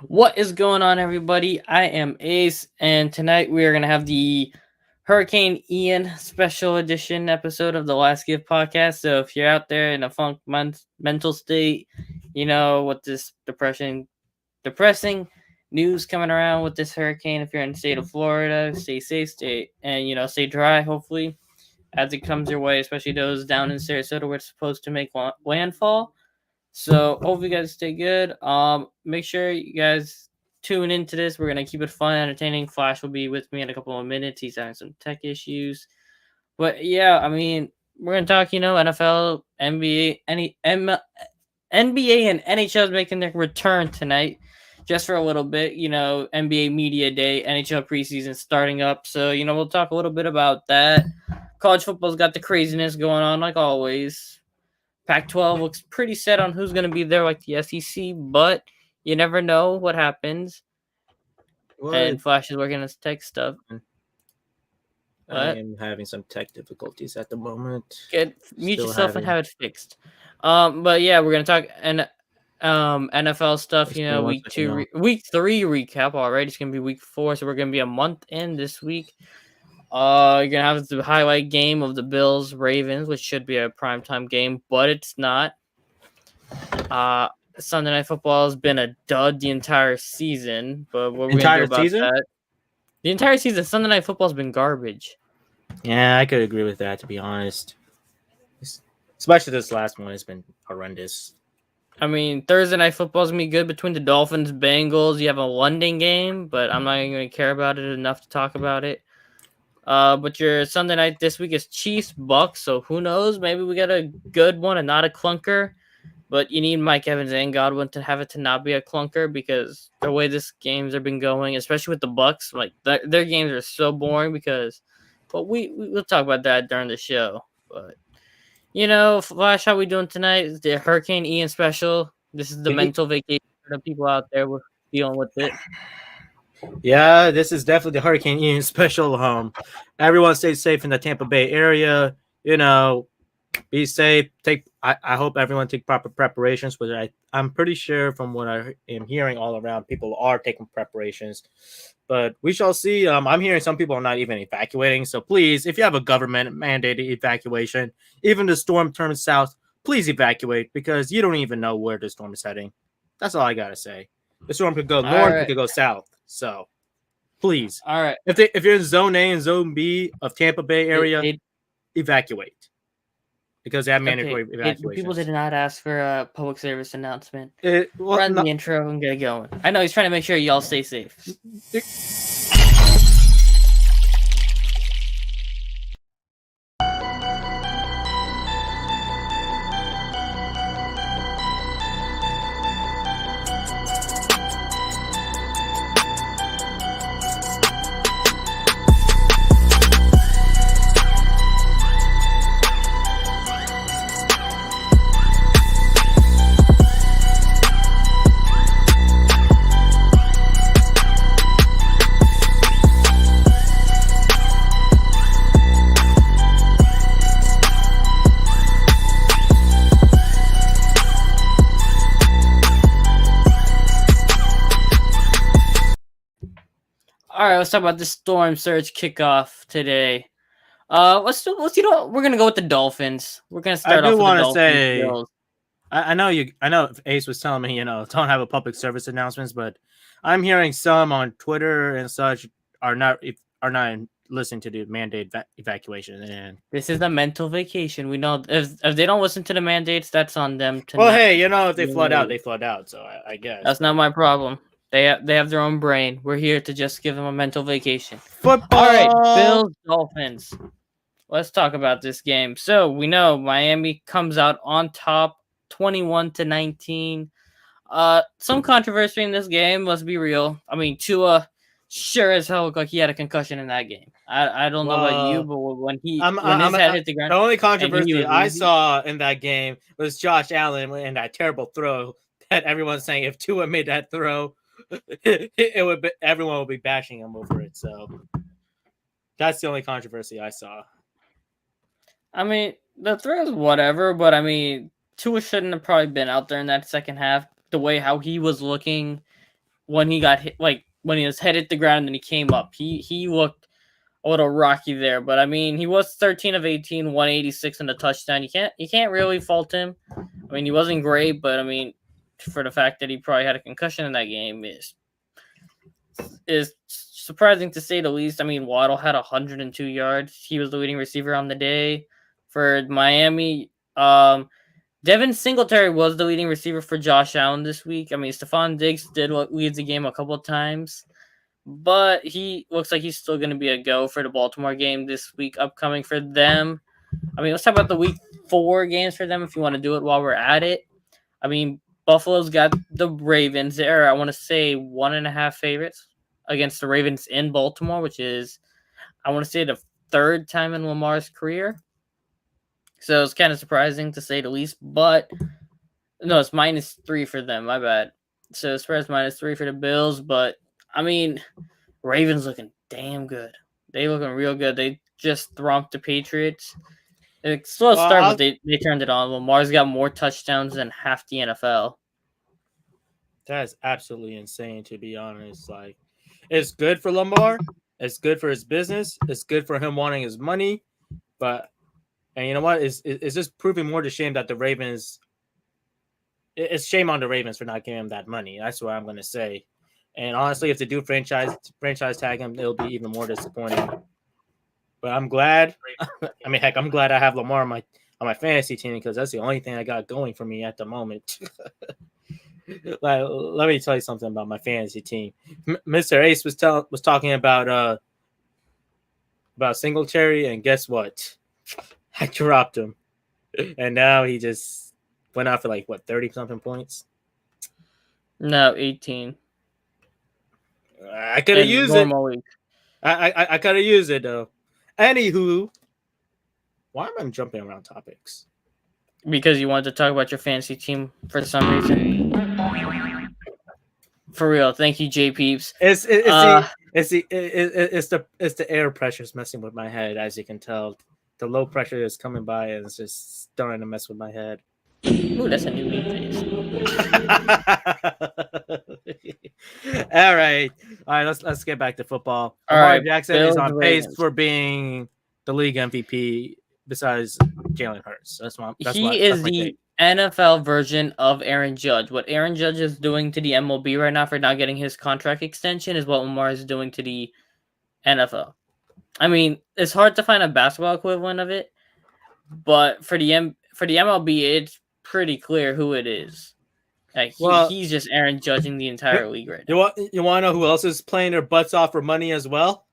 What is going on, everybody? I am Ace, and tonight we are going to have the Hurricane Ian special edition episode of the Last Give podcast. So, if you're out there in a mental state, with this depressing news coming around with this hurricane, if you're in the state of Florida, stay safe, stay dry, hopefully, as it comes your way, especially those down in Sarasota where it's supposed to make landfall. So hope you guys stay good. Make sure you guys tune into this. We're gonna keep it fun, entertaining. Flash will be with me in a couple of minutes. He's having some tech issues, but yeah, we're gonna talk. NFL, NBA, NBA, and NHL is making their return tonight, just for a little bit. NBA Media Day, NHL preseason starting up. So we'll talk a little bit about that. College football's got the craziness going on, like always. Pac-12 looks pretty set on who's going to be there, like the SEC, but you never know what happens. And Flash is working on his tech stuff. I am having some tech difficulties at the moment. Mute yourself and have it fixed. But yeah, we're going to talk NFL stuff. Week 3 recap already. It's going to be week 4, so we're going to be a month in this week. You're gonna have the highlight game of the Bills Ravens, which should be a primetime game, but it's not. Sunday Night Football has been a dud the entire season, but what we're gonna do about that? The entire season, Sunday Night Football's been garbage. Yeah, I could agree with that, to be honest. Especially this last one has been horrendous. Thursday Night Football's gonna be good between the Dolphins, Bengals. You have a London game, but I'm not even gonna care about it enough to talk about it. But your Sunday night this week is Chiefs Bucks, so who knows? Maybe we get a good one and not a clunker. But you need Mike Evans and Godwin to have it to not be a clunker, because the way this games have been going, especially with the Bucks, like their games are so boring. But we'll talk about that during the show. But Flash, how we doing tonight? It's the Hurricane Ian special. This is the mental vacation for the people out there with dealing with it. Yeah, this is definitely the Hurricane Ian special. Everyone stay safe in the Tampa Bay area. Be safe. I hope everyone take proper preparations. Which I'm pretty sure from what I am hearing all around, people are taking preparations. But we shall see. I'm hearing some people are not even evacuating. So please, if you have a government mandated evacuation, even the storm turns south, please evacuate, because you don't even know where the storm is heading. That's all I gotta say. The storm could go north, it could go south. So, please. All right. If you're in Zone A and Zone B of Tampa Bay area, evacuate, because they have mandatory evacuation. People did not ask for a public service announcement. Run the intro and get going. I know he's trying to make sure y'all stay safe. All right, let's talk about the Storm Surge kickoff today. We're gonna go with the Dolphins. We're gonna start off with the Dolphins. I know Ace was telling me, don't have a public service announcements, but I'm hearing some on Twitter and such are not listening to the mandate evacuation. And this is the mental vacation. We know if they don't listen to the mandates, that's on them. If they flood out, they flood out. So I guess that's not my problem. They have their own brain. We're here to just give them a mental vacation. Football. All right, Bills, Dolphins. Let's talk about this game. So we know Miami comes out on top, 21-19. Some controversy in this game. Let's be real. Tua sure as hell looked like he had a concussion in that game. I don't know about you, but when his head hit the ground, the only controversy I saw in that game was Josh Allen and that terrible throw that everyone's saying if Tua made that throw, everyone would be bashing him over it. So that's the only controversy I saw. The throw is whatever, but Tua shouldn't have probably been out there in that second half. The way how he was looking when he got hit, like when he was head hit the ground and he came up, he looked a little rocky there. But I mean, he was 13 of 18, 186 and a touchdown. You can't really fault him. I mean, he wasn't great, but I mean, for the fact that he probably had a concussion in that game is surprising to say the least. I mean, Waddle had 102 yards. He was the leading receiver on the day for Miami. Devin Singletary was the leading receiver for Josh Allen this week. I mean, Stephon Diggs did lead the game a couple of times, but he looks like he's still going to be a go for the Baltimore game this week upcoming for them. I mean, let's talk about the week 4 games for them if you want to do it while we're at it. I mean, Buffalo's got the Ravens there. I want to say 1.5 favorites against the Ravens in Baltimore, which is, I want to say, the third time in Lamar's career. So it's kind of surprising to say the least, but no, it's -3 for them. My bad. So spread's -3 for the Bills, but I mean, Ravens looking damn good. They looking real good. They just thromped the Patriots. It's slow start, but they turned it on. Lamar's got more touchdowns than half the NFL. That is absolutely insane, to be honest. Like, it's good for Lamar. It's good for his business. It's good for him wanting his money. And you know what? It's just proving more to shame that the Ravens. It's shame on the Ravens for not giving him that money. That's what I'm going to say. And honestly, if they do franchise tag him, it'll be even more disappointing. But I'm glad. I mean, heck, I'm glad I have Lamar on my fantasy team because that's the only thing I got going for me at the moment. Like, let me tell you something about my fantasy team. Mr. Ace was talking about Singletary, and guess what? I dropped him, and now he just went out for 30-something points. No, 18. I could have used it. I could have used it though. Anywho, why am I jumping around topics? Because you wanted to talk about your fantasy team for some reason. For real, thank you, J Peeps. It's the air pressure's messing with my head, as you can tell. The low pressure is coming by and it's just starting to mess with my head. Ooh, that's a new meme face. All right. Let's get back to football. Lamar Jackson is on pace for being the league MVP besides Jalen Hurts. He is the NFL version of Aaron Judge. What Aaron Judge is doing to the MLB right now for not getting his contract extension is what Lamar is doing to the NFL. I mean, it's hard to find a basketball equivalent of it, but for the MLB, it's pretty clear who it is. He's just Aaron Judging the entire league right now. You want to know who else is playing their butts off for money as well?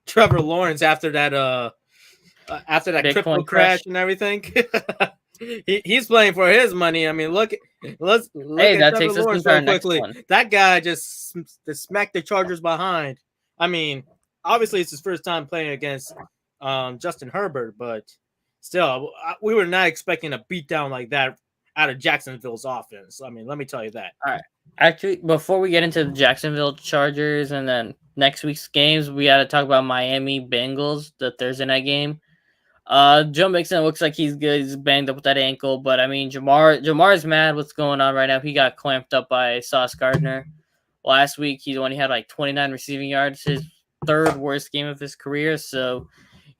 Trevor Lawrence after that Bitcoin crypto crash and everything. He's playing for his money. I mean, let's look at Trevor Lawrence real quickly. That guy just smacked the Chargers behind. I mean, obviously it's his first time playing against Justin Herbert, but still, we were not expecting a beatdown like that out of Jacksonville's offense. I mean, let me tell you that. All right. Actually, before we get into the Jacksonville Chargers and then next week's games, we got to talk about Miami Bengals, the Thursday night game. Joe Mixon looks like he's good. He's banged up with that ankle, but I mean, Jamar's mad. What's going on right now? He got clamped up by Sauce Gardner last week. He only had 29 receiving yards, his third worst game of his career. So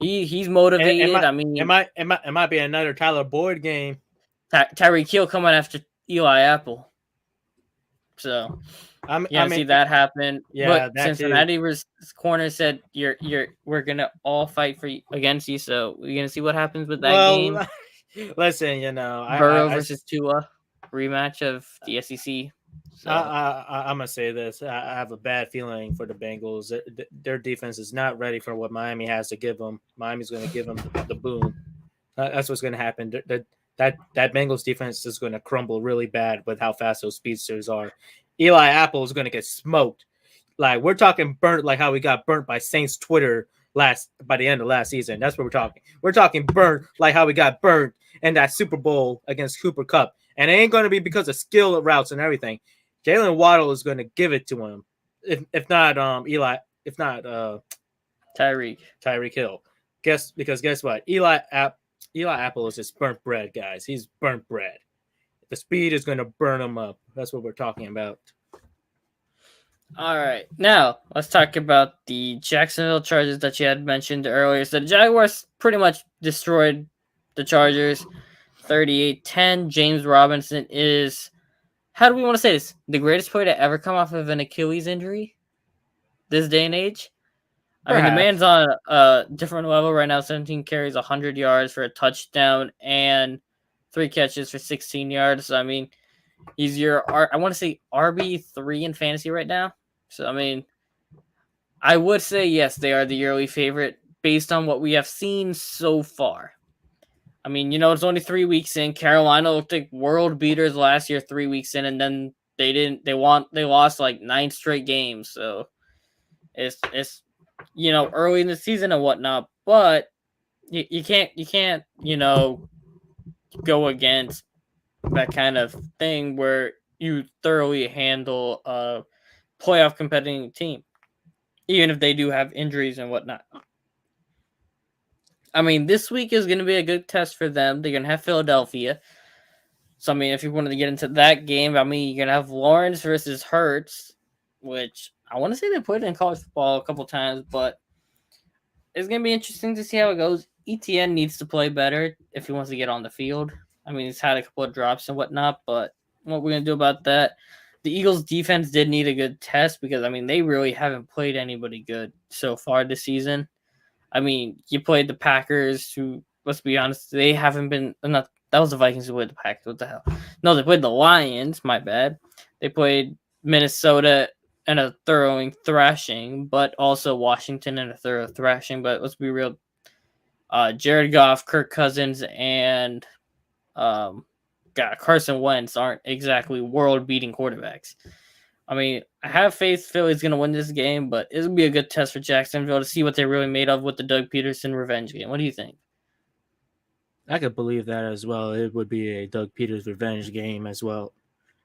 he's motivated. It might be another Tyler Boyd game. Tyreek Hill coming after Eli Apple. So see that happen. Yeah, but Cincinnati's corner said we're gonna all fight against you. So we're gonna see what happens with that game. Listen, Burrow versus Tua rematch of the SEC. So. I'm gonna say this. I have a bad feeling for the Bengals. Their defense is not ready for what Miami has to give them. Miami's going to give them the boom. That's what's going to happen. That Bengals defense is going to crumble really bad with how fast those speedsters are. Eli Apple is going to get smoked. Like, we're talking burnt, like how we got burnt by Saints Twitter by the end of last season. That's what we're talking. We're talking burnt like how we got burnt in that Super Bowl against Cooper Kupp. And it ain't going to be because of skill routes and everything. Jalen Waddle is going to give it to him, if not Tyreek Hill. Guess what? Eli Apple is just burnt bread, guys. He's burnt bread. The speed is going to burn him up. That's what we're talking about. All right, now let's talk about the Jacksonville Chargers that you had mentioned earlier. So the Jaguars pretty much destroyed the Chargers 38-10. James Robinson is, how do we want to say this? The greatest player to ever come off of an Achilles injury this day and age. I mean, the Perhaps. man's on a different level right now. 17 carries, 100 yards for a touchdown, and 3 catches for 16 yards. So, I mean, he's your, I want to say RB3 in fantasy right now. So, I mean, I would say yes, they are the yearly favorite based on what we have seen so far. I mean, it's only 3 weeks in. Carolina looked like world beaters last year, 3 weeks in, and then they didn't. They lost like 9 straight games. So it's early in the season and whatnot, but you can't go against that kind of thing where you thoroughly handle a playoff competing team, even if they do have injuries and whatnot. I mean, this week is going to be a good test for them. They're going to have Philadelphia. So, I mean, if you wanted to get into that game, I mean, you're going to have Lawrence versus Hurts, which I want to say they played in college football a couple times, but it's going to be interesting to see how it goes. ETN needs to play better if he wants to get on the field. I mean, he's had a couple of drops and whatnot, but what we're going to do about that? The Eagles' defense did need a good test because, I mean, they really haven't played anybody good so far this season. I mean, you played the Packers, who, let's be honest, they haven't been. Not that was the Vikings who played the Packers. What the hell? No, they played the Lions. My bad. They played Minnesota in a thorough thrashing, but also Washington in a thorough thrashing. But let's be real. Jared Goff, Kirk Cousins, and Carson Wentz aren't exactly world-beating quarterbacks. I mean, I have faith Philly's going to win this game, but it'll be a good test for Jacksonville to see what they're really made of with the Doug Peterson revenge game. What do you think? I could believe that as well. It would be a Doug Peters revenge game as well.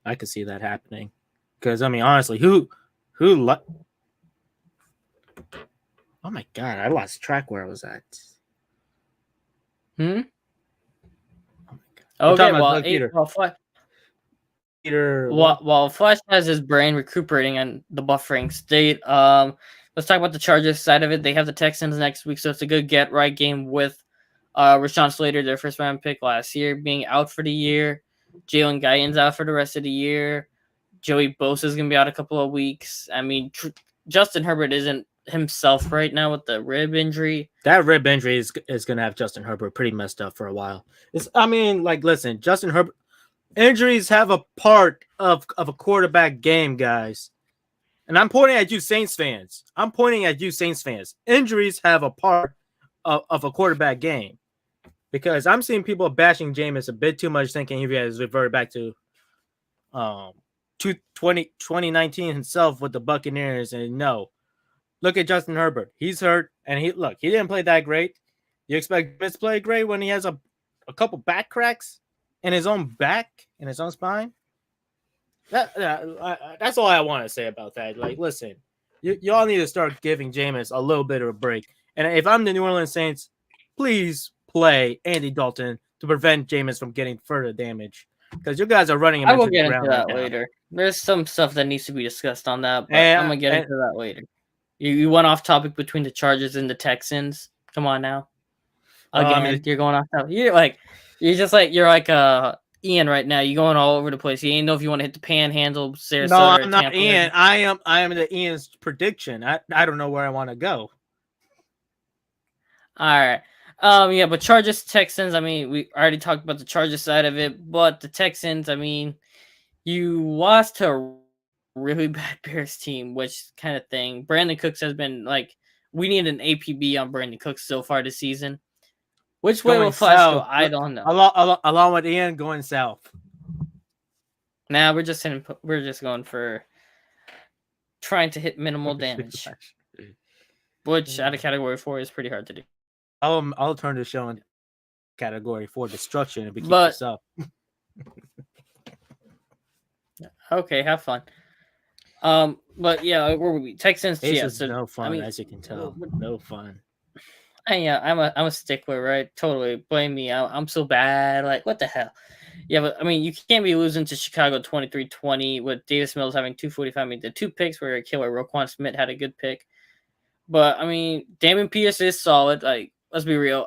I could see that happening. Because I mean, honestly, oh my god, I lost track where I was at. Hmm. Oh my god. We're Okay. talking about Doug Peter. Peter, what? While Flash has his brain recuperating on the buffering state, let's talk about the Chargers side of it. They have the Texans next week, so it's a good get right game with Rashawn Slater, their first round pick last year, being out for the year. Jalen Guyton's out for the rest of the year. Joey Bosa is going to be out a couple of weeks. I mean, Justin Herbert isn't himself right now with the rib injury. That rib injury is going to have Justin Herbert pretty messed up for a while. Listen, Justin Herbert, injuries have a part of a quarterback game, guys. And I'm pointing at you Saints fans. Injuries have a part of a quarterback game. Because I'm seeing people bashing Jameis a bit too much, thinking he has reverted back to 2019 himself with the Buccaneers. And no, look at Justin Herbert. He's hurt, and he didn't play that great. You expect Jameis to play great when he has a couple back cracks in his own back, in his own spine? That's all I want to say about that. Like, listen, y'all need to start giving Jameis a little bit of a break. And if I'm the New Orleans Saints, please play Andy Dalton to prevent Jameis from getting further damage, because you guys are running him into the ground. I will get into that later. There's some stuff that needs to be discussed on that, but I'm gonna get into that later. You went off topic between the Chargers and the Texans. Come on now. Again, you're going off topic. You're like Ian right now. You're going all over the place. You ain't know if you want to hit the panhandle. Sarasota, no, I'm not Ian. I am the Ian's prediction. I don't know where I want to go. All right. Yeah, but Chargers, Texans, I mean, we already talked about the Chargers side of it, but the Texans, I mean, you lost to a really bad Bears team, which kind of thing. Brandon Cooks has been like, we need an APB on Brandon Cooks so far this season. Which way will Flash go? I don't know. Along with Ian going south. Now we're just going for trying to hit minimal damage, which out of category 4 is pretty hard to do. I'll turn the show in category 4 destruction if we keep this up. Okay, have fun. But yeah, where were we? Texans. This is no fun, as you can tell. No fun. I'm a stickler, right? Totally blame me. I'm so bad. Like, what the hell? Yeah, but I mean, you can't be losing to Chicago 23-20 with Davis Mills having 245. I mean, the 2 picks were a killer. Roquan Smith had a good pick. But I mean, Damon Pierce is solid. Like, let's be real.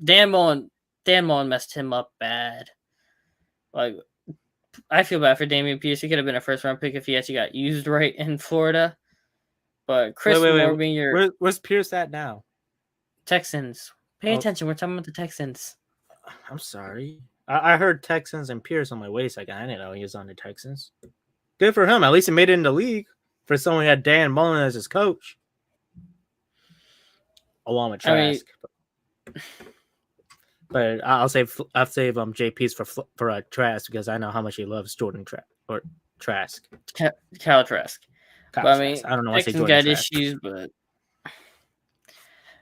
Dan Mullen messed him up bad. Like, I feel bad for Damian Pierce. He could have been a first round pick if he actually got used right in Florida. But Chris Moore being your Where's Pierce at now? Texans. Pay attention. We're talking about the Texans. I'm sorry. I heard Texans and Pierce on my way second. I didn't know he was on the Texans. Good for him. At least he made it in the league for someone who had Dan Mullen as his coach. Along with Trask. But I'll save JP's for Trask because I know how much he loves Jordan Trask. Kyle Trask. But I mean, I don't know why I say Texans Jordan got Trask. issues, but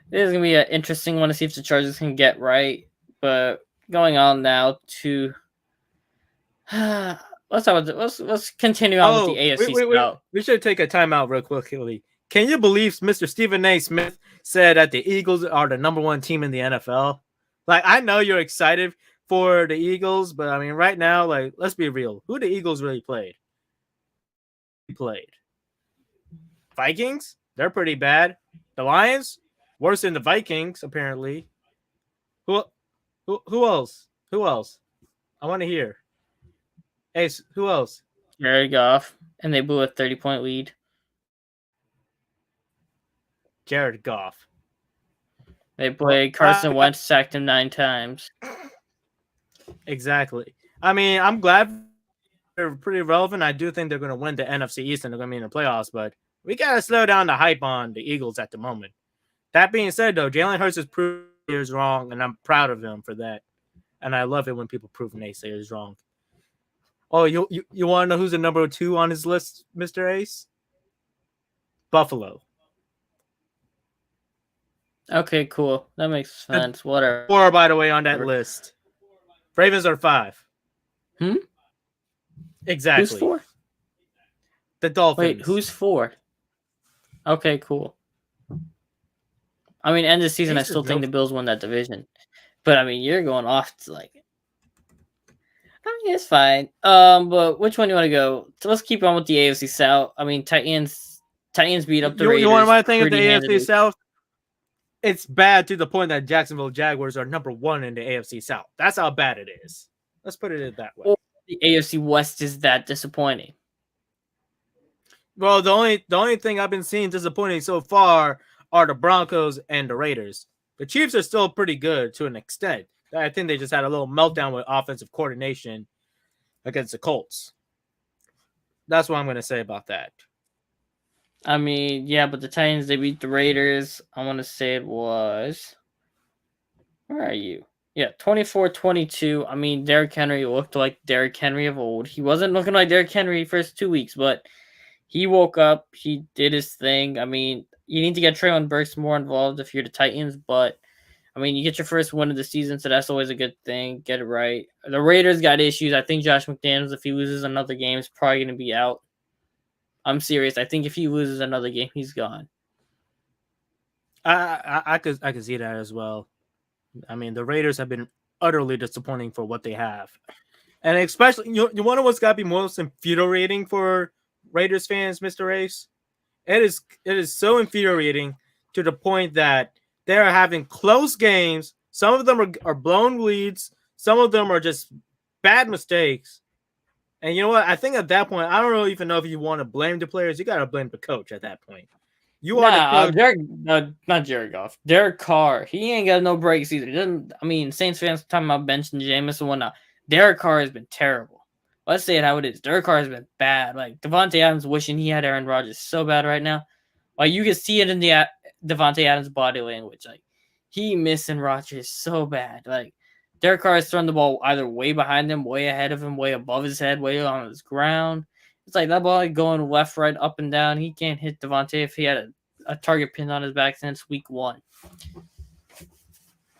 this is gonna be an interesting one to see if the Chargers can get right. But going on now to let's continue on with the AFC South. We should take a timeout real quickly. Can you believe Mr. Stephen A. Smith said that the Eagles are the number 1 team in the NFL? Like, I know you're excited for the Eagles, but I mean, right now, like, let's be real. Who the Eagles really played? Vikings? They're pretty bad. The Lions? Worse than the Vikings, apparently. Who else? Who else? I want to hear. Ace, who else? Jared Goff, and they blew a 30-point lead. Jared Goff. They played Carson Wentz, sacked him 9 times. Exactly. I mean, I'm glad they're pretty relevant. I do think they're going to win the NFC East and they're going to be in the playoffs, but we got to slow down the hype on the Eagles at the moment. That being said, though, Jalen Hurts has proved naysayers wrong, and I'm proud of him for that. And I love it when people prove naysayers wrong. Oh, you want to know who's the number 2 on his list, Mr. Ace? Buffalo. Okay, cool. That makes sense. Whatever. 4, by the way, on that list. Ravens are 5. Exactly. Who's 4? The Dolphins. Wait, who's 4? Okay, cool. I mean, end of the season, I still think the Bills won that division. But I mean, you're going off to like. I mean, it's fine. But which one do you want to go? So let's keep on with the AFC South. I mean, Titans beat up the Raiders. You want my thing of the AFC South? It's bad to the point that Jacksonville Jaguars are number 1 in the AFC South. That's how bad it is. Let's put it that way. Or the AFC West is that disappointing. Well, the only thing I've been seeing disappointing so far are the Broncos and the Raiders. The Chiefs are still pretty good to an extent. I think they just had a little meltdown with offensive coordination against the Colts. That's what I'm going to say about that. I mean, yeah, but the Titans, they beat the Raiders. I want to say it was... Where are you? Yeah, 24-22. I mean, Derrick Henry looked like Derrick Henry of old. He wasn't looking like Derrick Henry first 2 weeks, but he woke up. He did his thing. I mean, you need to get Treylon Burks more involved if you're the Titans, but I mean, you get your first win of the season, so that's always a good thing. Get it right. The Raiders got issues. I think Josh McDaniels, if he loses another game, is probably going to be out. I'm serious. I think if he loses another game, he's gone. I could see that as well. I mean, the Raiders have been utterly disappointing for what they have. And especially, you want to know what's got to be most infuriating for Raiders fans, Mr. Ace? It is so infuriating to the point that they're having close games. Some of them are blown leads. Some of them are just bad mistakes. And you know what? I think at that point, I don't even know if you want to blame the players. You got to blame the coach at that point. Not Jared Goff. Derek Carr. He ain't got no breaks either. He doesn't. I mean, Saints fans talking about benching Jameis and whatnot. Derek Carr has been terrible. Let's say it how it is. Derek Carr has been bad. Like, Devontae Adams wishing he had Aaron Rodgers so bad right now. Like, you can see it in the Devontae Adams body language. Like, he missing Rodgers so bad. Like, Derek Carr has thrown the ball either way behind him, way ahead of him, way above his head, way on his ground. It's like that ball going left, right, up, and down. He can't hit Devontae if he had a target pinned on his back since week 1.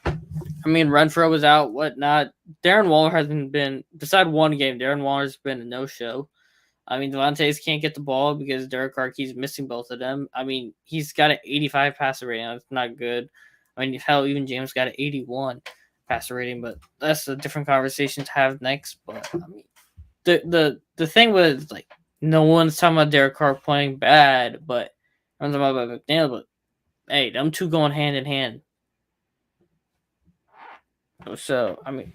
I mean, Renfro was out, whatnot. Darren Waller hasn't been, beside one game, Darren Waller's been a no-show. I mean, Devontae's can't get the ball because Derek Carr keeps missing both of them. I mean, he's got an 85 passer rating. That's not good. I mean, hell, even James got an 81. passer rating, but that's a different conversation to have next. But I mean, the thing was like no one's talking about Derek Carr playing bad, but I'm talking about McDaniel. But hey, them two going hand in hand. So I mean,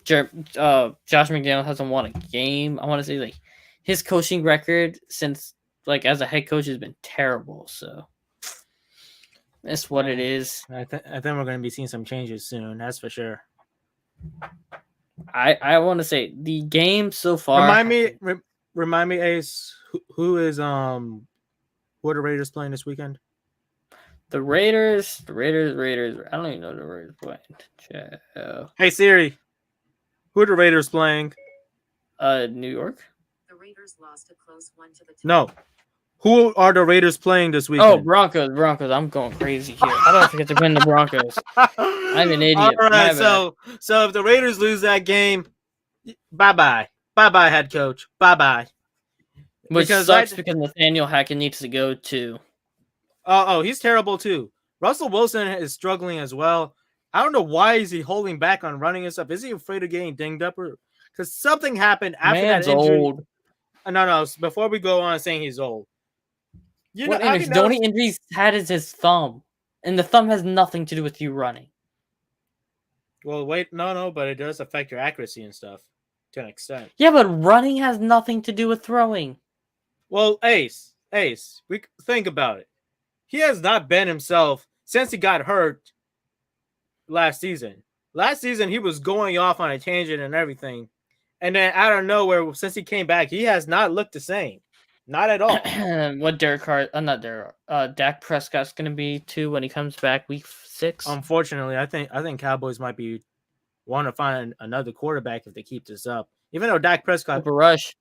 Josh McDaniel hasn't won a game. I want to say like his coaching record since like as a head coach has been terrible. So that's what it is. I think we're going to be seeing some changes soon. That's for sure. I want to say the game so far. Remind me, Ace. Who are the Raiders playing this weekend? The Raiders. I don't even know the Raiders playing. Hey Siri, who are the Raiders playing? New York. The Raiders lost a close one to the Texans. No. Who are the Raiders playing this weekend? Oh, Broncos. I'm going crazy here. I don't forget to win the Broncos. I'm an idiot. All right, so if the Raiders lose that game, bye-bye. Bye-bye, head coach. Bye-bye. Which sucks because Nathaniel Hackett needs to go too. Oh, he's terrible too. Russell Wilson is struggling as well. I don't know why is he holding back on running and stuff. Is he afraid of getting dinged up? Because something happened after that injury. Old. No. Before we go on saying he's old. The only injury he's had is his thumb. And the thumb has nothing to do with you running. Well, wait. No, but it does affect your accuracy and stuff to an extent. Yeah, but running has nothing to do with throwing. Well, Ace, we think about it. He has not been himself since he got hurt last season. Last season, he was going off on a tangent and everything. And then out of nowhere, since he came back, he has not looked the same. Not at all. What Dak Prescott's going to be too when he comes back week 6. Unfortunately, I think Cowboys might be want to find another quarterback if they keep this up. Even though Dak Prescott, Cooper Rush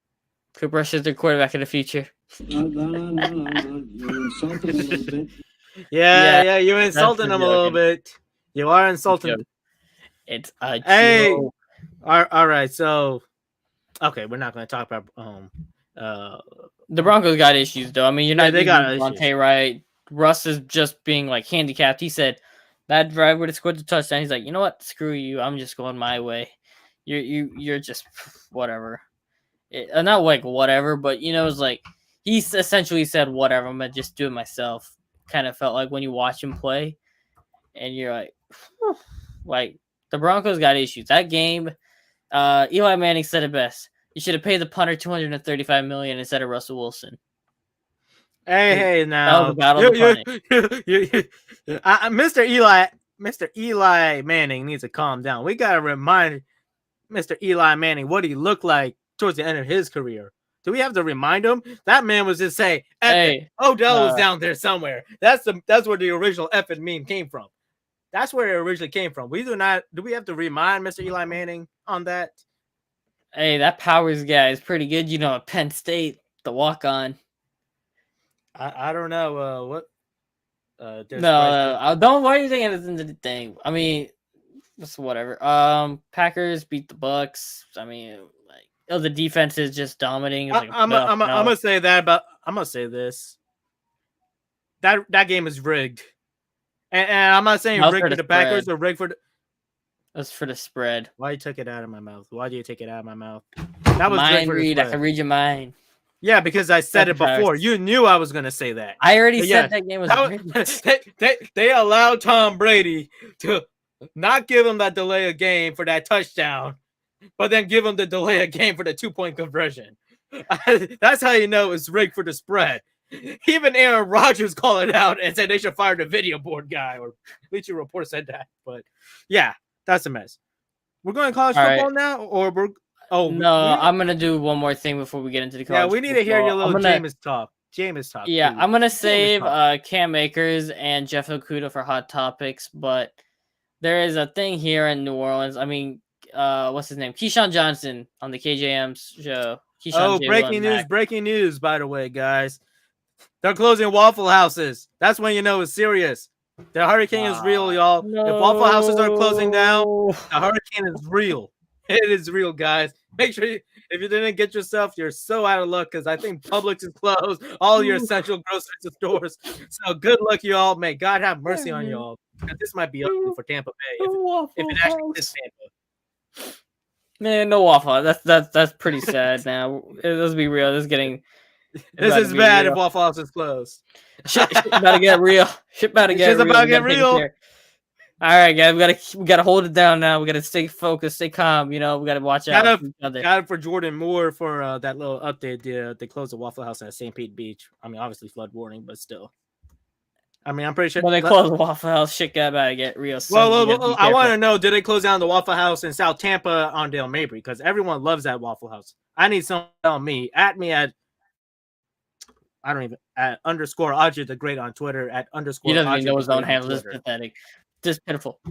is their quarterback in the future. You insulted him a little bit. Yeah, you're insulting him a little bit. You are insulting him. It's a joke. All right, so okay, we're not going to talk about the Broncos got issues though. I mean, you're not they got Devontae right. Russ is just being like handicapped. He said that drive would have scored the touchdown. He's like, you know what? Screw you. I'm just going my way. You're just whatever. Not like whatever, but it's like he essentially said whatever. I'm gonna just do it myself. Kind of felt like when you watch him play, and you're like, whew. Like the Broncos got issues. That game, Eli Manning said it best. You should have paid the punter $235 million instead of Russell Wilson. Hey, now, Mr. Eli Manning needs to calm down. We gotta remind Mr. Eli Manning what he looked like towards the end of his career. Do we have to remind him? That man was just saying, Odell was down there somewhere. That's where the original effing meme came from. That's where it originally came from. Do we have to remind Mr. Eli Manning on that? Hey, that Powers guy is pretty good. At Penn State, the walk-on. I don't know what. Don't. Why are you thinking it's into the thing? I mean, it's whatever. Packers beat the Bucks. I mean, the defense is just dominating. I'm gonna say that, but I'm gonna say this. That game is rigged, and I'm not saying rigged for the Packers or rigged for the. That's for the spread. Why you took it out of my mouth? Why do you take it out of my mouth? That was mind read. I can read your mind. Yeah, because I said it before. You knew I was gonna say that. I already said that game was. They allowed Tom Brady to not give him that delay of game for that touchdown, but then give him the delay of game for the 2-point conversion. That's how you know it's rigged for the spread. Even Aaron Rodgers called it out and said they should fire the video board guy, or Bleacher Report said that. But yeah. That's a mess. We're going to college football now, or we're? Oh no, I'm gonna do one more thing before we get into the college. Yeah, we need to hear your little Jameis talk. Yeah, please. I'm gonna save Cam Akers and Jeff Okuda for hot topics, but there is a thing here in New Orleans. I mean, what's his name? Keyshawn Johnson on the KJM's show. Breaking news! By the way, guys, they're closing Waffle Houses. That's when you know it's serious. The hurricane is real, y'all. No. If Waffle Houses are closing down, the hurricane is real. It is real, guys. Make sure if you didn't get yourself, you're so out of luck because I think Publix is closed. All your essential grocery stores. So good luck, you all. May God have mercy on you all. This might be ugly for Tampa Bay if it actually is Tampa. Man, no Waffle House. That's pretty sad now. Let's be real. This is getting. This is bad if Waffle House is closed. Shit about to get real. Shit about to get real. About to get real. All right, guys, we gotta hold it down now. We gotta stay focused, stay calm. You know, we gotta watch out for each other. Got it for Jordan Moore for that little update. They closed the Waffle House at St. Pete Beach. I mean, obviously flood warning, but still. I mean, I'm pretty sure when they close the Waffle House, shit got about to get real. Well, I want to know: did they close down the Waffle House in South Tampa on Dale Mabry? Because everyone loves that Waffle House. I need someone to tell me at underscore Audrey the Great on Twitter at underscore. He doesn't even know his own handle. This is pathetic. Just pitiful.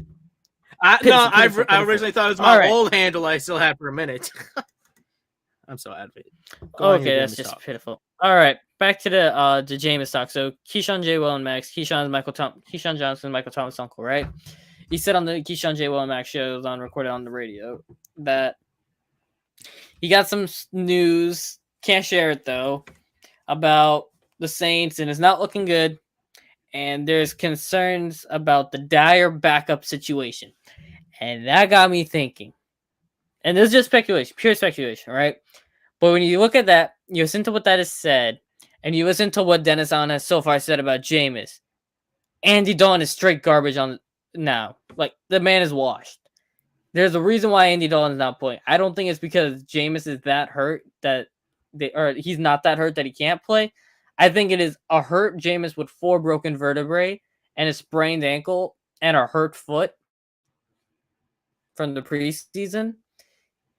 I originally thought it was my old handle I still had for a minute. I'm so out of it. Okay, that's just pitiful. All right, back to the Jameis talk. So Keyshawn J. Will and Max, Keyshawn Johnson, Michael Thomas' uncle, right? He said on the Keyshawn J. Will and Max show, it was on recorded on the radio, that he got some news, can't share it though, about the Saints, and it's not looking good. And there's concerns about the dire backup situation. And that got me thinking. And this is just speculation, pure speculation, right? But when you look at that, you listen to what that is said, and you listen to what Dennis Allen has so far said about Jameis. Andy Dalton is straight garbage on now. Like, the man is washed. There's a reason why Andy Dalton is not playing. I don't think it's because Jameis is that hurt he's not that hurt that he can't play. I think it is a hurt Jameis with 4 broken vertebrae and a sprained ankle and a hurt foot from the preseason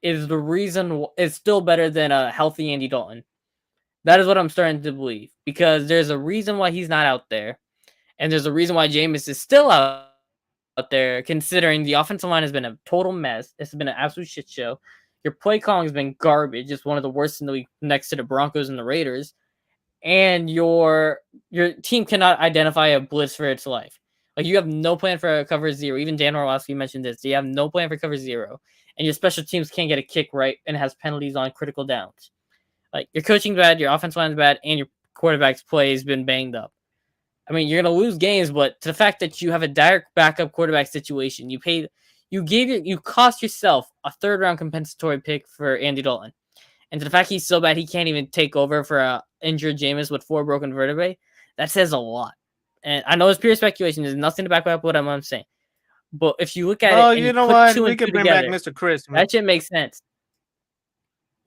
is the reason. It's still better than a healthy Andy Dalton. That is what I'm starting to believe, because there's a reason why he's not out there, and there's a reason why Jameis is still out there, considering the offensive line has been a total mess. It's been an absolute shit show. Your play calling has been garbage. It's one of the worst in the league, next to the Broncos and the Raiders. And your team cannot identify a blitz for its life. Like, you have no plan for cover zero. Even Dan Orlovsky mentioned this. You have no plan for cover zero. And your special teams can't get a kick right and has penalties on critical downs. Like, your coaching's bad, your offensive line's bad, and your quarterback's play has been banged up. I mean, you're going to lose games, but to the fact that you have a direct backup quarterback situation, you cost yourself a 3rd-round compensatory pick for Andy Dalton. And to the fact he's so bad he can't even take over for a injured Jameis with 4 broken vertebrae, that says a lot. And I know it's pure speculation. There's nothing to back up what I'm saying. But if you look at it, and you know what? We could bring back Mr. Chris. That shit makes sense.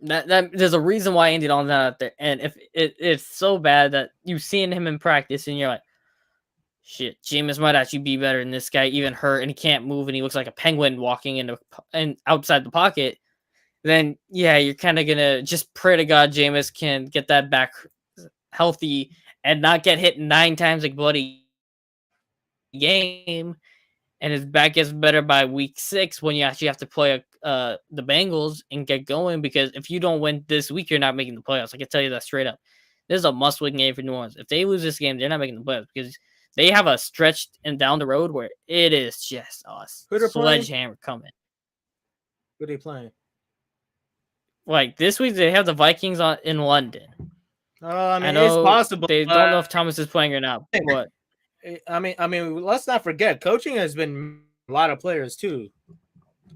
That there's a reason why Andy Dalton's not out there. And if it's so bad that you've seen him in practice and you're like, shit, Jameis might actually be better than this guy, even hurt, and he can't move, and he looks like a penguin walking outside the pocket. Then, yeah, you're kind of going to just pray to God Jameis can get that back healthy and not get hit 9 times like bloody game, and his back gets better by week 6 when you actually have to play the Bengals and get going, because if you don't win this week, you're not making the playoffs. I can tell you that straight up. This is a must-win game for New Orleans. If they lose this game, they're not making the playoffs, because they have a stretch and down the road where it is just a sledgehammer coming. Who are they playing? Like, this week, they have the Vikings in London. I know it's possible. They don't know if Thomas is playing or not. But I mean, let's not forget, coaching has been a lot of players too.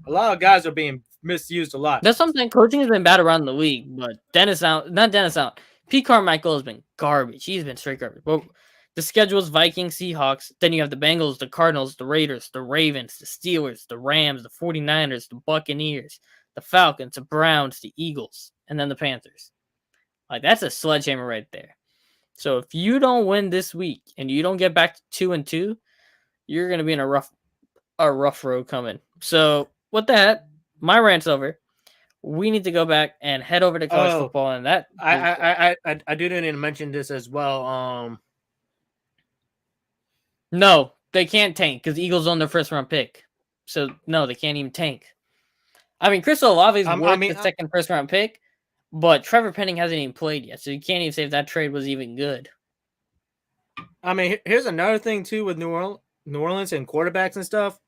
A lot of guys are being misused a lot. That's something. Coaching has been bad around the league, but not Dennis out. Pete Carmichael has been garbage. He's been straight garbage. But the schedule is Vikings, Seahawks. Then you have the Bengals, the Cardinals, the Raiders, the Ravens, the Steelers, the Rams, the 49ers, the Buccaneers, the Falcons, the Browns, the Eagles, and then the Panthers. Like, that's a sledgehammer right there. So if you don't win this week and you don't get back to 2-2, you're going to be in a rough road coming. So with that, my rant's over. We need to go back and head over to college football, and that I do need to mention this as well. No, they can't tank because the Eagles own their 1st-round pick. So no, they can't even tank. I mean, Chris Olave is worth the 2nd first-round pick, but Trevor Penning hasn't even played yet, so you can't even say if that trade was even good. I mean, here's another thing too with New Orleans and quarterbacks and stuff.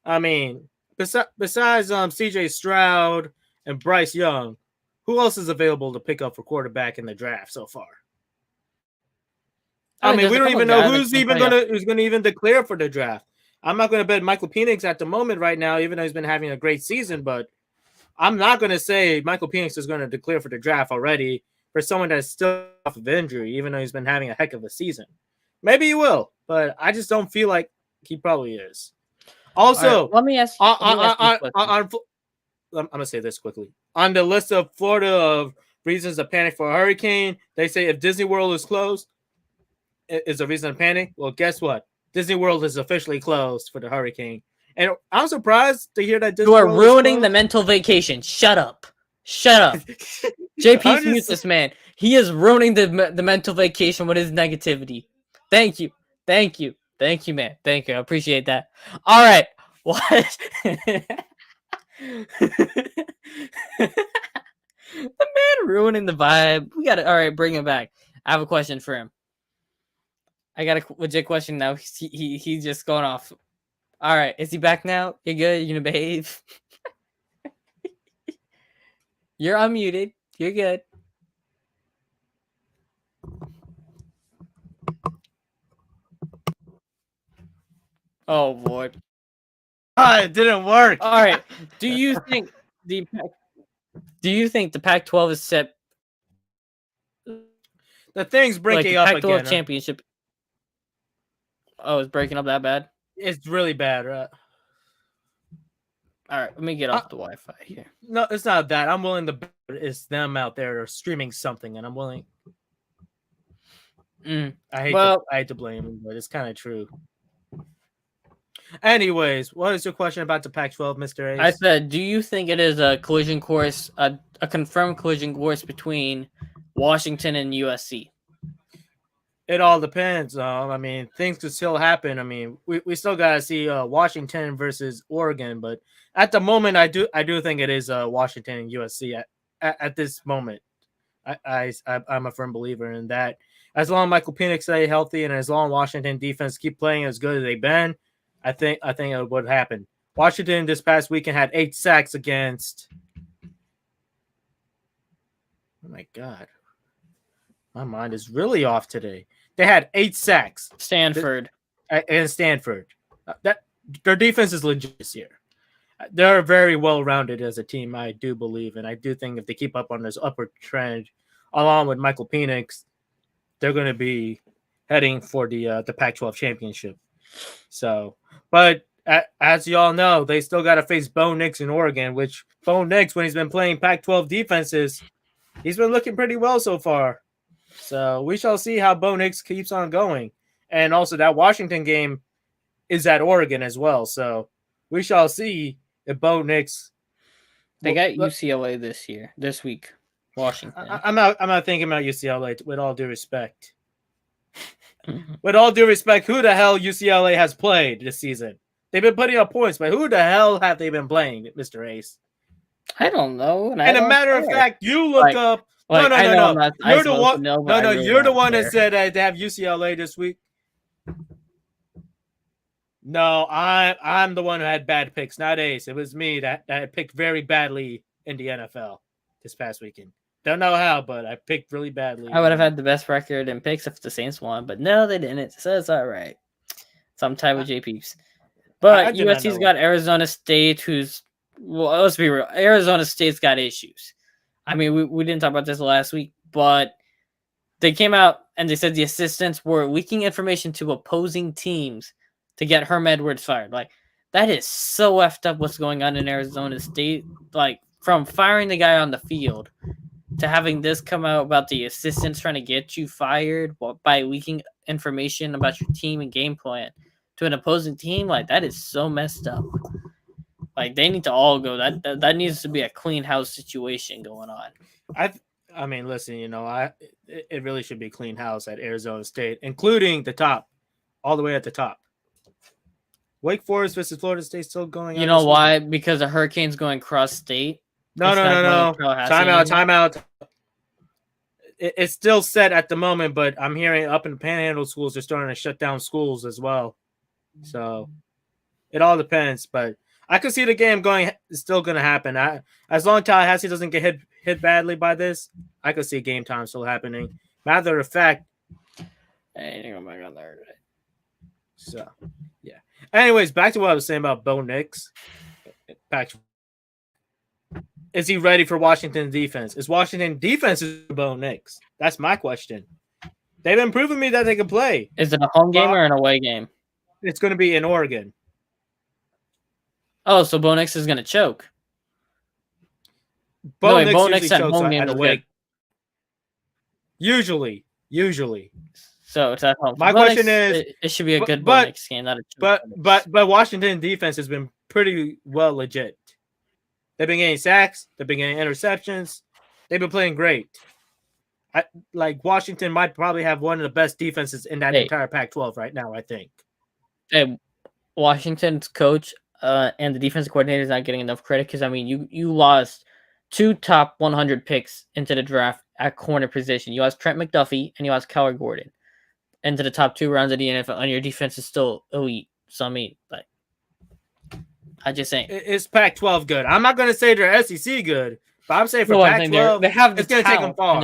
I mean, besides CJ Stroud and Bryce Young, who else is available to pick up for quarterback in the draft so far? I mean, we don't even know who's gonna even declare for the draft. I'm not gonna bet Michael Penix at the moment right now, even though he's been having a great season, but I'm not gonna say Michael Penix is gonna declare for the draft already for someone that's still off of injury, even though he's been having a heck of a season. Maybe he will, but I just don't feel like he probably is. Also, right, let me ask you I'm gonna say this quickly. On the list of Florida of reasons to panic for a hurricane, they say if Disney World is closed, is a reason to panic. Well, guess what? Disney World is officially closed for the hurricane, and I'm surprised to hear that Disney you are World ruining the mental vacation. Shut up. JP, mute this man. He is ruining the mental vacation with his negativity. Thank you, man. Thank you. I appreciate that. All right, what? The man ruining the vibe. We got to, all right, bring him back. I have a question for him. I got a legit question now. He's just going off. All right, is he back now? You're good? You gonna behave? You're unmuted. You're good. Oh boy. It didn't work. All right. Do you think the Pac-12 is set? The thing's breaking up Pac-12 again. championship. Oh, it's breaking up that bad? It's really bad, right? All right, let me get off the Wi-Fi here. No, it's not that. I'm willing to bet it's them out there streaming something, and I'm willing. I hate to blame them, but it's kind of true. Anyways, what is your question about the Pac-12, Mr. Ace? I said, do you think it is a collision course, a confirmed collision course between Washington and USC? It all depends. I mean, things could still happen. I mean, we still gotta see Washington versus Oregon, but at the moment, I do think it is Washington and USC at this moment. I'm a firm believer in that. As long as Michael Penix stay healthy and as long as Washington defense keep playing as good as they've been, I think it would happen. Washington this past weekend had 8 sacks against. Oh my God, my mind is really off today. They had 8 sacks. Stanford. And Stanford. That their defense is legit this year. They're very well rounded as a team, I do believe, and I do think if they keep up on this upward trend, along with Michael Penix, they're going to be heading for the Pac-12 championship. So, but as you all know, they still got to face Bo Nix in Oregon, which Bo Nix, when he's been playing Pac-12 defenses, he's been looking pretty well so far. So we shall see how Bo Nix keeps on going. And also that Washington game is at Oregon as well. So we shall see if Bo Nix. They got UCLA this week. Washington. I'm not thinking about UCLA with all due respect. With all due respect, who the hell UCLA has played this season? They've been putting up points, but who the hell have they been playing, Mr. Ace? I don't know. And a matter of fact, you look up. No. You're the one. You're the one that said they have UCLA this week. No, I'm the one who had bad picks, not Ace. It was me that picked very badly in the NFL this past weekend. Don't know how, but I picked really badly. I would have had the best record in picks if the Saints won, but no, they didn't. So it's all right. So I'm tied with JP's. But USC's got Arizona State, let's be real. Arizona State's got issues. I mean, we didn't talk about this last week, but they came out and they said the assistants were leaking information to opposing teams to get Herm Edwards fired. Like, that is so effed up what's going on in Arizona State. Like, from firing the guy on the field to having this come out about the assistants trying to get you fired by leaking information about your team and game plan to an opposing team, like, that is so messed up. Like, they need to all go. That needs to be a clean house situation going on. I mean, listen, it really should be clean house at Arizona State, including the top, all the way at the top. Wake Forest versus Florida State still going on. You know why? Because the Hurricanes going cross state. No. Timeout. It's still set at the moment, but I'm hearing up in the Panhandle schools, they're starting to shut down schools as well. So it all depends. But I could see the game going. It's still going to happen. As long as Tallahassee doesn't get hit badly by this, I could see game time still happening. Matter of fact, oh my god, there. So, yeah. Anyways, back to what I was saying about Bo Nix. Is he ready for Washington defense? Is Washington defense Bo Nix? That's my question. They've been proving me that they can play. Is it a home game or an away game? It's going to be in Oregon. Oh, so Bo Nix is going to choke. Bo Nix at home game away. Usually. So it's at home. My question is, it should be a good Bo Nix game, not a choke. But Washington defense has been pretty well legit. They've been getting sacks. They've been getting interceptions. They've been playing great. Washington might probably have one of the best defenses in that entire Pac-12 right now, I think. Hey, Washington's coach and the defensive coordinator is not getting enough credit because, I mean, you lost 2 top 100 picks into the draft at corner position. You lost Trent McDuffie and you lost Keller Gordon into the top 2 rounds of the NFL, and your defense is still elite. So, I mean, I just saying. It's Pac-12 good. I'm not going to say they're SEC good, but I'm saying for Pac-12, they have the it's going to take them far. And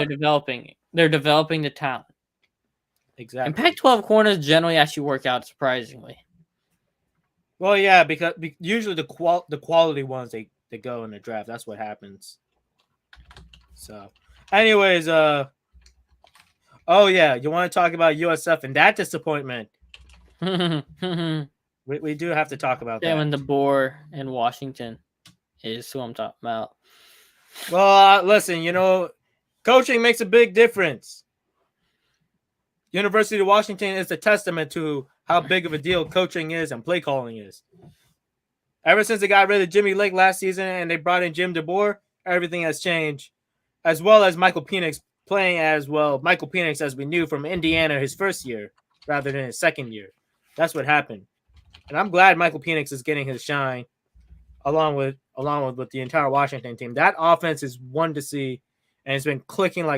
they're developing the talent. Exactly. And Pac-12 corners generally actually work out surprisingly. Well, yeah, because usually the quality ones they go in the draft. That's what happens. So, anyways, oh yeah, you want to talk about USF and that disappointment? We do have to talk about that. Jalen DeBoer in Washington is who I'm talking about. Well, listen, coaching makes a big difference. University of Washington is a testament to how big of a deal coaching is and play calling is. Ever since they got rid of Jimmy Lake last season and they brought in Jim DeBoer, everything has changed. As well as Michael Penix playing as well. Michael Penix, as we knew from Indiana, his first year rather than his second year. That's what happened. And I'm glad Michael Penix is getting his shine along with the entire Washington team. That offense is one to see, and it's been clicking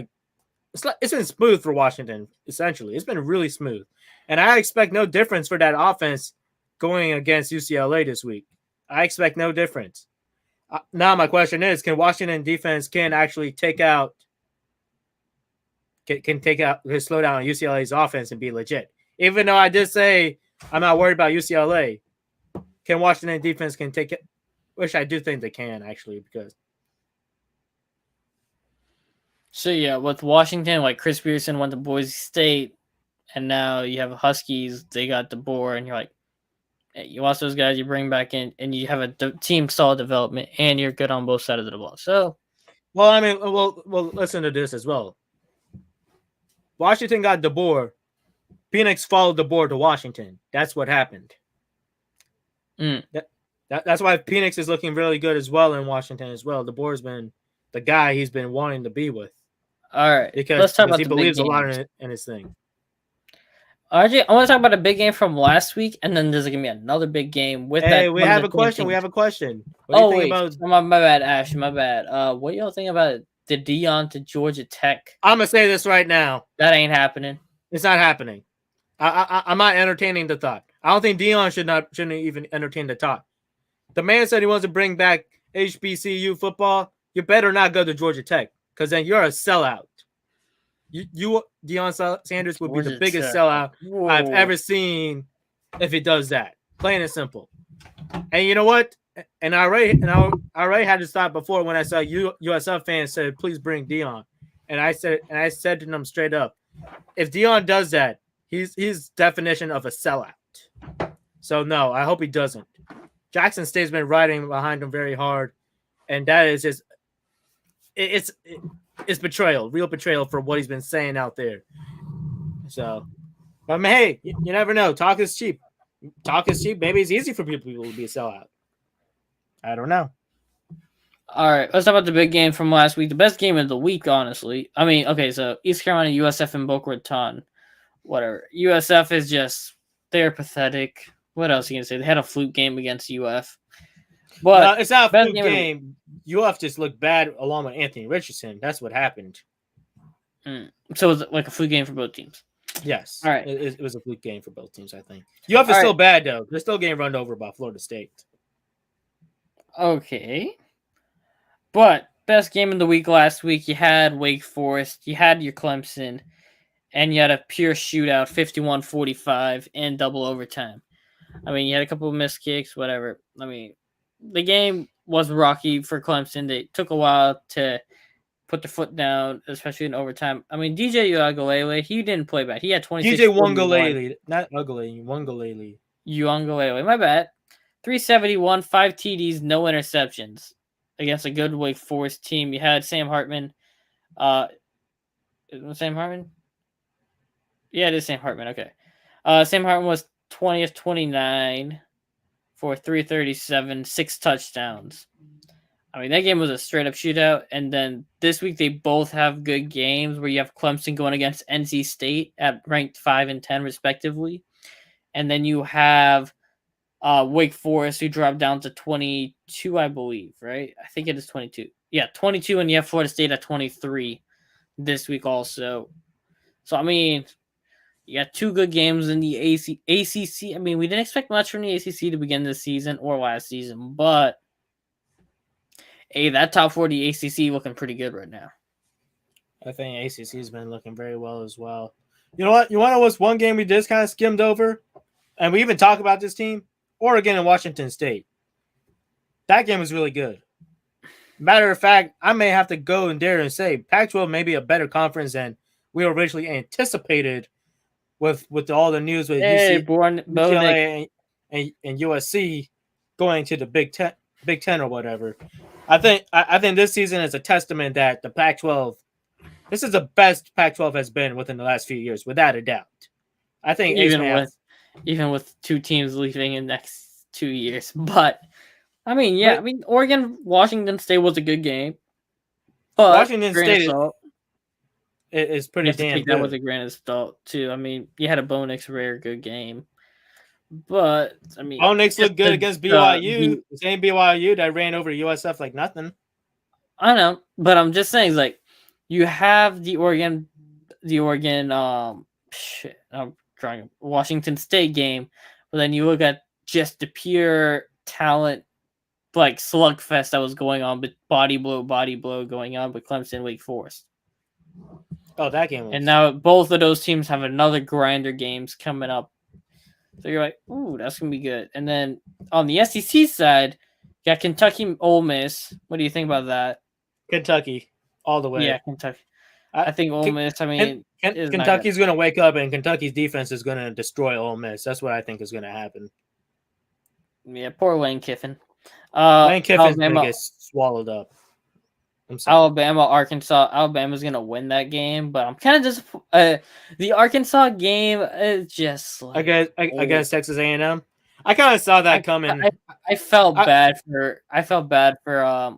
it's been smooth for Washington, essentially. It's been really smooth. And I expect no difference for that offense going against UCLA this week. I expect no difference. Now my question is, can Washington defense actually take out slow down UCLA's offense and be legit? Even though I did say I'm not worried about UCLA, can Washington defense take it? Which I do think they can, actually, because. So, yeah, with Washington, Chris Pearson went to Boise State, and now you have Huskies. They got DeBoer, and you're like, hey, you lost those guys, you bring back in, and you have a team solid development, and you're good on both sides of the ball. So. Well, I mean, listen to this as well. Washington got DeBoer. Phoenix followed DeBoer to Washington. That's what happened. That's why Phoenix is looking really good as well in Washington as well. DeBoer's been the guy he's been wanting to be with. All right. Because let's talk about he believes a lot in his thing. RJ, I want to talk about a big game from last week, and then there's going to be another big game with that. Hey, we have a question. What do you think about... My bad, Ash. My bad. What do y'all think about the Deion to Georgia Tech? I'm going to say this right now. That ain't happening. It's not happening. I'm not entertaining the thought. I don't think Deion shouldn't even entertain the thought. The man said he wants to bring back HBCU football. You better not go to Georgia Tech, because then you're a sellout. You Deion Sanders would be the biggest sellout I've ever seen if he does that. Plain and simple. And you know what? And I already had to stop before when I saw USF fans said, "Please bring Deion," and I said to them straight up, if Deion does that, he's definition of a sellout. So no, I hope he doesn't. Jackson State's been riding behind him very hard, and that is just it's betrayal, real betrayal for what he's been saying out there. So, but hey, you never know. Talk is cheap. Maybe it's easy for people to be a sellout. I don't know. All right, let's talk about the big game from last week. The best game of the week, honestly. I mean, okay, so East Carolina, USF, and Boca Raton. Whatever. USF is they're pathetic. What else are you going to say? They had a fluke game against UF. But no, it's not a fluke game. UF just looked bad along with Anthony Richardson. That's what happened. So it was like a fluke game for both teams. Yes. All right. It was a fluke game for both teams, I think. UF is still bad, though. They're still getting run over by Florida State. Okay. But best game of the week last week, you had Wake Forest, you had your Clemson, and you had a pure shootout, 51-45 in double overtime. I mean, you had a couple of missed kicks, whatever. I mean, the game was rocky for Clemson. They took a while to put their foot down, especially in overtime. I mean, DJ Uiagalelei, he didn't play bad. He had 26 DJ 41. Wangalele, not Ugly, Wangalele. Uiagalelei, my bad. 371, 5 TDs, no interceptions against a good Wake Forest team. You had Sam Hartman. Is it Sam Hartman? Yeah, it is Sam Hartman. Okay. Sam Hartman was 20th 29 for 337, 6 touchdowns. I mean, that game was a straight up shootout. And then this week, they both have good games where you have Clemson going against NC State at ranked 5 and 10, respectively. And then you have Wake Forest, who dropped down to 22, I believe, right? I think it is 22. Yeah, 22, and you have Florida State at 23 this week also. So, I mean, you got 2 good games in the ACC. I mean, we didn't expect much from the ACC to begin this season or last season, but hey, that top 40 ACC looking pretty good right now. I think ACC has been looking very well as well. You know what? You want to know what's one game we just kind of skimmed over? And we even talk about this team? Oregon and Washington State. That game was really good. Matter of fact, I may have to go and dare and say Pac-12 may be a better conference than we originally anticipated with all the news with UCLA and USC going to the Big Ten or whatever. I think this season is a testament that the Pac-12, this is the best Pac-12 has been within the last few years, without a doubt. I think even with 2 teams leaving in the next 2 years, but I mean, yeah, Oregon Washington State was a good game, but Washington State is pretty damn good. That was a grain of salt too. I mean, you had a Bo Nix rare good game, but I mean, Bo Nix looked good against BYU. The same BYU that ran over USF like nothing. I know, but I'm just saying, like, you have the Oregon, I'm trying Washington State game, but then you look at just the pure talent, like slugfest that was going on, but body blow going on with Clemson, Wake Forest. Oh, that game was... And now both of those teams have another grinder games coming up. So you're like, ooh, that's going to be good. And then on the SEC side, you got Kentucky, Ole Miss. What do you think about that? Kentucky, all the way. Yeah, Kentucky. I think Ole Miss, I mean... Kentucky's going to wake up and Kentucky's defense is going to destroy Ole Miss. That's what I think is going to happen. Yeah, poor Lane Kiffin. Lane Kiffin's going to get swallowed up. Alabama, Arkansas. Alabama's going to win that game, but I'm kind of disappointed. The Arkansas game is just like... Against Texas A&M? I kind of saw that coming. I felt bad for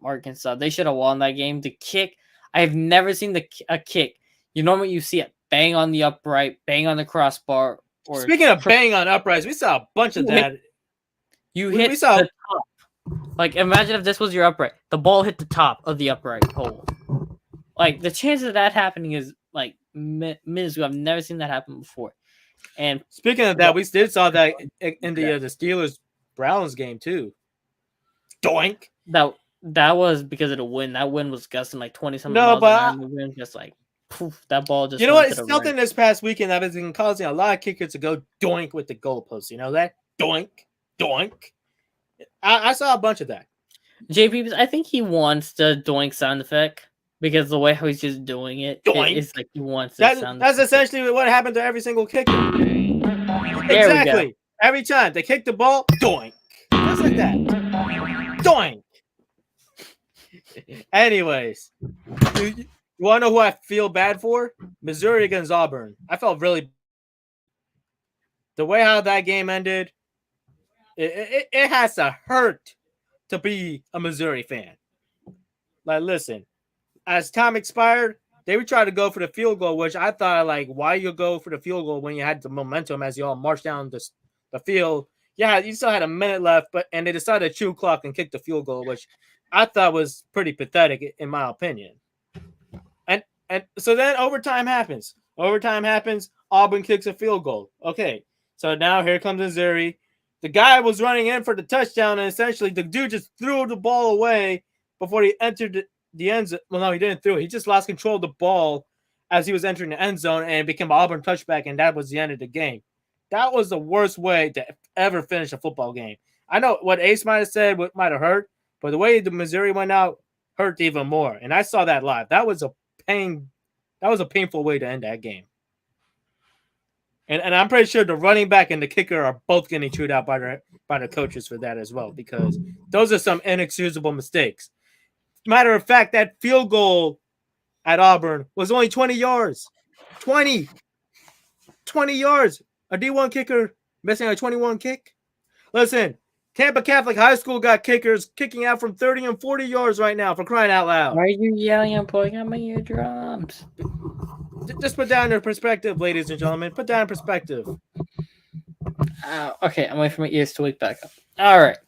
Arkansas. They should have won that game. The kick, I've never seen a kick. You normally you see it bang on the upright, bang on the crossbar. Or speaking of bang on uprights, we saw a bunch of that. We saw the top. Like, imagine if this was your upright. The ball hit the top of the upright hole. Like, the chances of that happening is like minuscule. I've never seen that happen before. And speaking of that, we did saw that in the Steelers Browns game too. Doink. That was because of the wind. That wind was gusting like 20-something miles an hour. The wind just like poof. That ball just. You know what? It's something this past weekend that has been causing a lot of kickers to go doink with the goalpost. You know that doink. I saw a bunch of that. JP, I think he wants the doink sound effect because the way how he's just doing it, it's like he wants that sound. That's essentially what happened to every single kicker. Exactly. Every time they kick the ball, doink. Just like that. Doink. Anyways, you want to know who I feel bad for? Missouri against Auburn. I felt really. The way how that game ended. It has to hurt to be a Missouri fan. Like, listen, as time expired, they would try to go for the field goal, which I thought, like, why you go for the field goal when you had the momentum as you all marched down the field? Yeah, you still had a minute left, and they decided to chew clock and kick the field goal, which I thought was pretty pathetic, in my opinion. And so then overtime happens. Auburn kicks a field goal. Okay, so now here comes Missouri. The guy was running in for the touchdown, and essentially the dude just threw the ball away before he entered the end zone. Well, no, he didn't throw it. He just lost control of the ball as he was entering the end zone, and it became an Auburn touchback, and that was the end of the game. That was the worst way to ever finish a football game. I know what Ace might have said, what might have hurt, but the way the Missouri went out hurt even more. And I saw that live. That was a painful way to end that game. And I'm pretty sure the running back and the kicker are both getting chewed out by the coaches for that as well, because those are some inexcusable mistakes. Matter of fact, that field goal at Auburn was only 20 yards. 20 yards. A D1 kicker missing a 21 kick. Listen, Tampa Catholic High School got kickers kicking out from 30 and 40 yards right now, for crying out loud. Why are you yelling and pulling on my eardrums? Just put that in perspective, ladies and gentlemen. Put that in perspective. Okay, I'm waiting for my ears to wake back up. All right.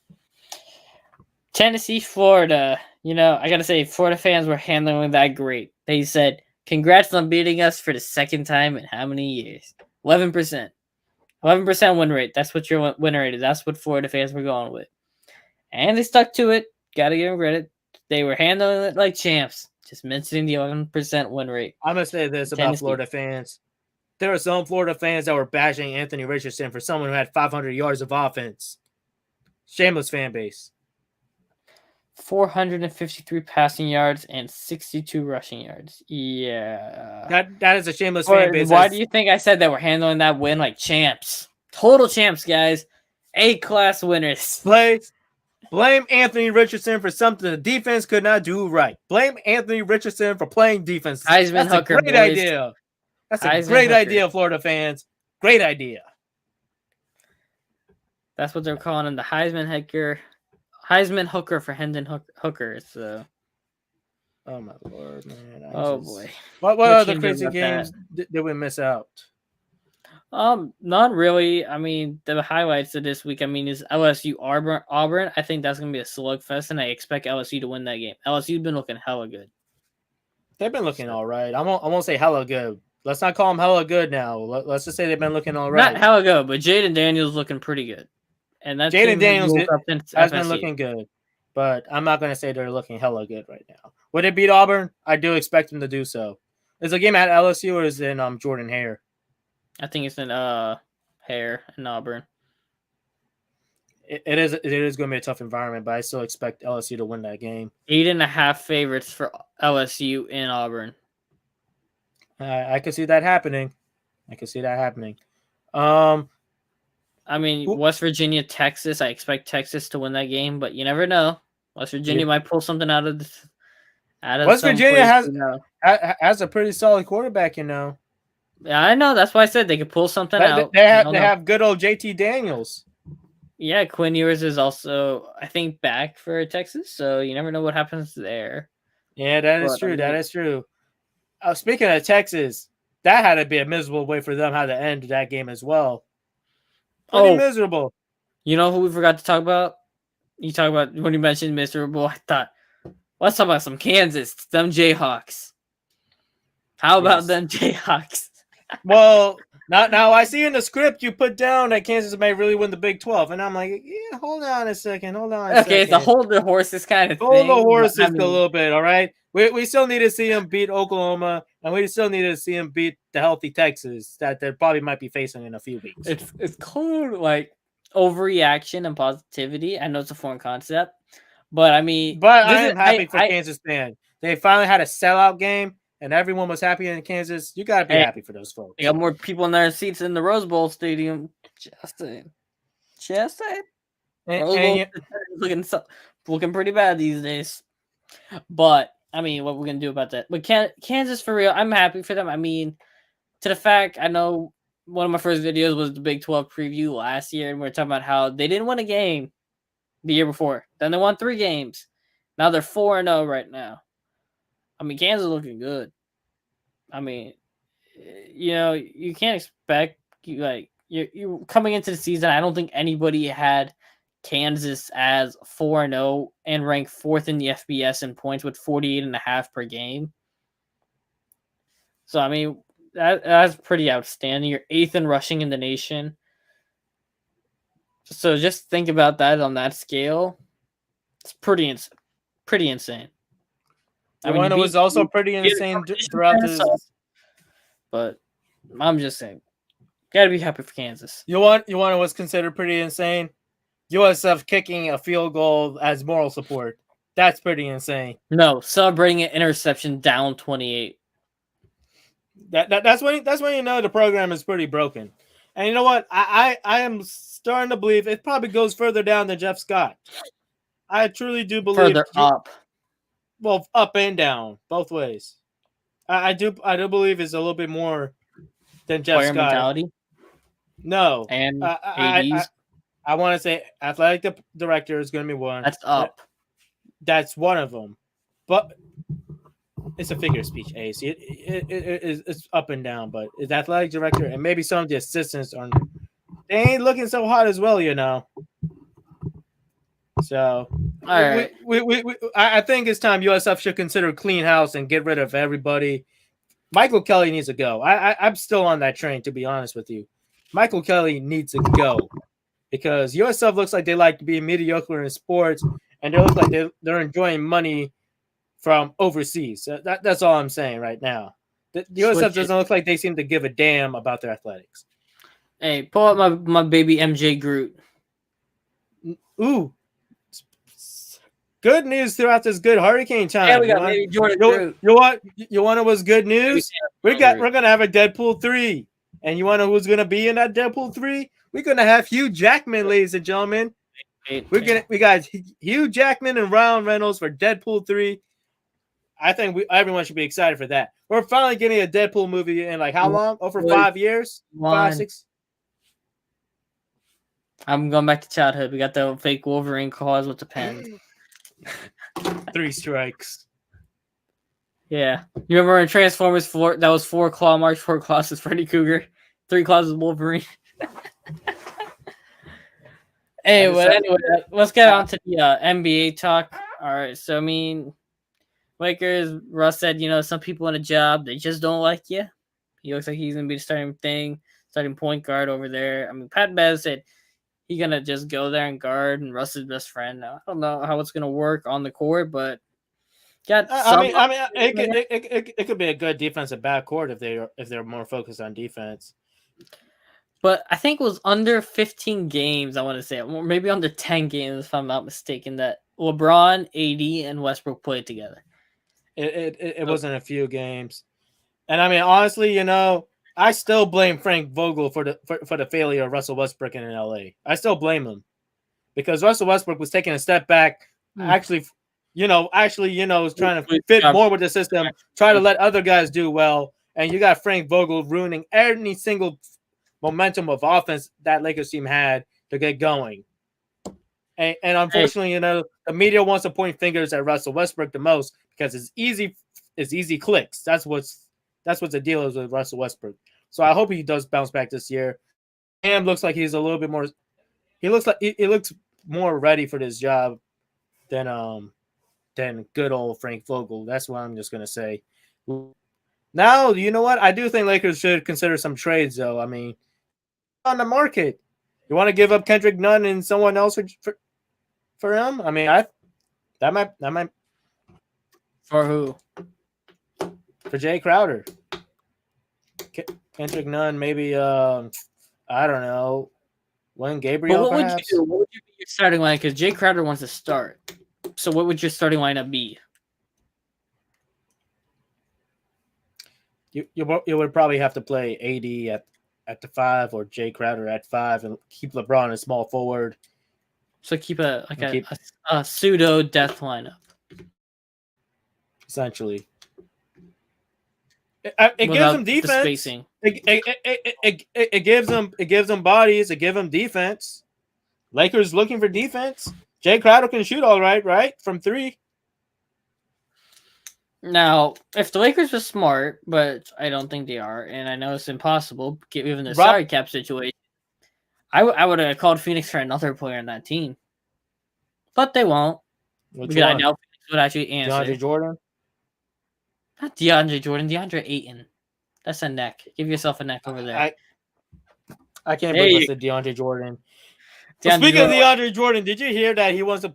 Tennessee, Florida. You know, I got to say, Florida fans were handling that great. They said, congrats on beating us for the second time in how many years? 11%. 11% win rate. That's what your win rate is. That's what Florida fans were going with. And they stuck to it. Got to give them credit. They were handling it like champs. Just mentioning the 11% win rate. I'm going to say this about Tennessee. Florida fans. There are some Florida fans that were bashing Anthony Richardson for someone who had 500 yards of offense. Shameless fan base. 453 passing yards and 62 rushing yards. Yeah. That is a shameless fan base. Why do you think I said that we're handling that win like champs? Total champs, guys. A-class winners. Blame Anthony Richardson for something the defense could not do right. Blame Anthony Richardson for playing defense. Heisman Hooker, a great boys. idea. That's a Heisman great Hooker. idea, Florida fans. Great idea. That's what they're calling him, the Heisman Hooker. Heisman Hooker for Hendon Hooker. So. Oh my Lord, man! Boy. What other crazy games did we miss out? Not really. I mean, the highlights of this week, I mean, is LSU Auburn. I think that's gonna be a slugfest, and I expect LSU to win that game. LSU's been looking hella good. They've been looking all right. I won't say hella good. Let's not call them hella good now. Let's just say they've been looking all right. Not hella good, but Jaden Daniels looking pretty good. And that's Jaden Daniels has been FSU. looking good, but I'm not going to say they're looking hella good right now. Would it beat Auburn? I do expect them to do so. Is the game at LSU or is it in Jordan Hare? I think it's in Hare and Auburn. It is going to be a tough environment, but I still expect LSU to win that game. 8.5 favorites for LSU in Auburn. I could see that happening. I mean, West Virginia, Texas. I expect Texas to win that game, but you never know. West Virginia might pull something out of West Virginia has a pretty solid quarterback, you know. Yeah, I know. That's why I said they could pull something out. They have good old JT Daniels. Yeah, Quinn Ewers is also, I think, back for Texas, so you never know what happens there. Yeah, that is true. That is true. Speaking of Texas, that had to be a miserable way for them how to end that game as well. Pretty miserable. You know who we forgot to talk about? You talk about when you mentioned miserable. I thought, let's talk about some Kansas, them Jayhawks. How about them Jayhawks? Well, now I see in the script you put down that Kansas may really win the Big 12, and I'm like, yeah, hold on a second. Okay, it's a hold the horses kind of thing. Hold the horses a little bit, all right? We still need to see them beat Oklahoma, and we still need to see them beat the healthy Texas that they probably might be facing in a few weeks. It's kind of like overreaction and positivity. I know it's a foreign concept, but I mean, I'm happy for Kansas fans. They finally had a sellout game, and everyone was happy in Kansas. You got to be happy for those folks. They got more people in their seats in the Rose Bowl stadium. Just saying. Looking pretty bad these days. But I mean, what we're gonna do about that? But Kansas, for real, I'm happy for them. I mean, to the fact, I know one of my first videos was the Big 12 preview last year, and we are talking about how they didn't win a game the year before. Then they won 3 games. Now they're 4-0 right now. I mean, Kansas is looking good. I mean, you know, you can't expect you coming into the season. I don't think anybody had Kansas as 4-0 and ranked 4th in the FBS in points with 48.5 per game. So I mean, that's pretty outstanding. You're 8th in rushing in the nation. So just think about that on that scale. It's pretty insane. I mean, It was also pretty insane throughout this. But I'm just saying, gotta be happy for Kansas. You want what's considered pretty insane? USF kicking a field goal as moral support. That's pretty insane. No, celebrating an interception down 28. That's when you know the program is pretty broken. And you know what? I am starting to believe it probably goes further down than Jeff Scott. I truly do believe Further up. Well, up and down, both ways. I do believe it's a little bit more than Jeff Player Scott. mentality. No, And I want to say athletic director is going to be one. That's up. That's one of them, but it's a figure of speech. Ace. It's up and down, but it's athletic director and maybe some of the assistants are. They ain't looking so hot as well, you know. So, all right. I think it's time USF should consider clean house and get rid of everybody. Michael Kelly needs to go. I'm still on that train, to be honest with you. Michael Kelly needs to go because USF looks like they like to be mediocre in sports, and they look like they're enjoying money from overseas. That's all I'm saying right now. The USF doesn't look like they seem to give a damn about their athletics. Hey, pull up my baby MJ Groot. Ooh. Good news throughout this good hurricane time. Yeah, we got baby Jordan Groot. You want to know what's good news? We're gonna have a Deadpool 3. And you want to know who's gonna be in that Deadpool 3? We're gonna have Hugh Jackman, ladies and gentlemen. We got Hugh Jackman and Ryan Reynolds for Deadpool 3. I think everyone should be excited for that. We're finally getting a Deadpool movie in like how long? Over 5 years? 5, 6. I'm going back to childhood. We got the fake Wolverine claws with the pen. 3 strikes. Yeah. You remember in Transformers 4, that was 4 claw march, 4 claws with Freddy Krueger, 3 claws with Wolverine. Anyway, let's get on to the NBA talk. All right. So, I mean, Lakers, Russ said, some people in a job, they just don't like you. He looks like he's going to be the starting point guard over there. I mean, Pat Bev said he's going to just go there and guard and Russ's best friend. Now, I don't know how it's going to work on the court, but it could be a good defensive backcourt if they're more focused on defense. But I think it was under 15 games, I want to say, or maybe under 10 games, if I'm not mistaken, that LeBron, AD, and Westbrook played together. It wasn't a few games. And I mean, honestly, I still blame Frank Vogel for the failure of Russell Westbrook in LA. I still blame him because Russell Westbrook was taking a step back. Actually, was trying to fit more with the system, try to let other guys do well. And you got Frank Vogel ruining any single momentum of offense that Lakers team had to get going. And unfortunately, the media wants to point fingers at Russell Westbrook the most because it's easy clicks. That's what's the deal is with Russell Westbrook. So I hope he does bounce back this year. Cam looks like he's a little bit more. He looks more ready for this job than good old Frank Vogel. That's what I'm just gonna say. Now, you know what? I do think Lakers should consider some trades, though. I mean, on the market, you want to give up Kendrick Nunn and someone else for him? I mean, that might for who? For Jay Crowder. Kendrick Nunn, maybe I don't know. When Gabriel, what perhaps? Would you do? What would you be your starting line? Because Jay Crowder wants to start. So what would your starting lineup be? You would probably have to play AD at the 5 or Jay Crowder at 5 and keep LeBron a small forward. So keep a pseudo death lineup. Essentially. It gives them defense. It gives them bodies. It gives them defense. Lakers looking for defense. Jay Crowder can shoot all right from 3. Now, if the Lakers were smart, but I don't think they are, and I know it's impossible given the salary cap situation, I would have called Phoenix for another player on that team, but they won't. Because I know Phoenix would actually answer. DeAndre Jordan. Not DeAndre Jordan, DeAndre Ayton. That's a neck. Give yourself a neck over there. I can't believe it's the DeAndre Jordan. Speaking of DeAndre Jordan, did you hear that he wants to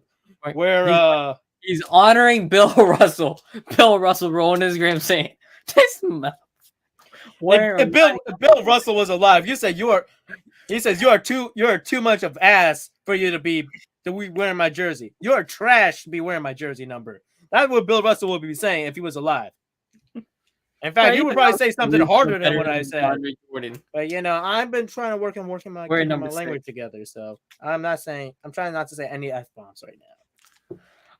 wear he's honoring Bill Russell. Bill Russell rolling his grave saying, "This if Bill Russell was alive, he says you are too much of ass for you to be wearing my jersey. You are trash to be wearing my jersey number." That's what Bill Russell would be saying if he was alive. In fact, he would probably say something harder than what I said. But I've been trying to work my language together, so I'm trying not to say any F-bombs right now.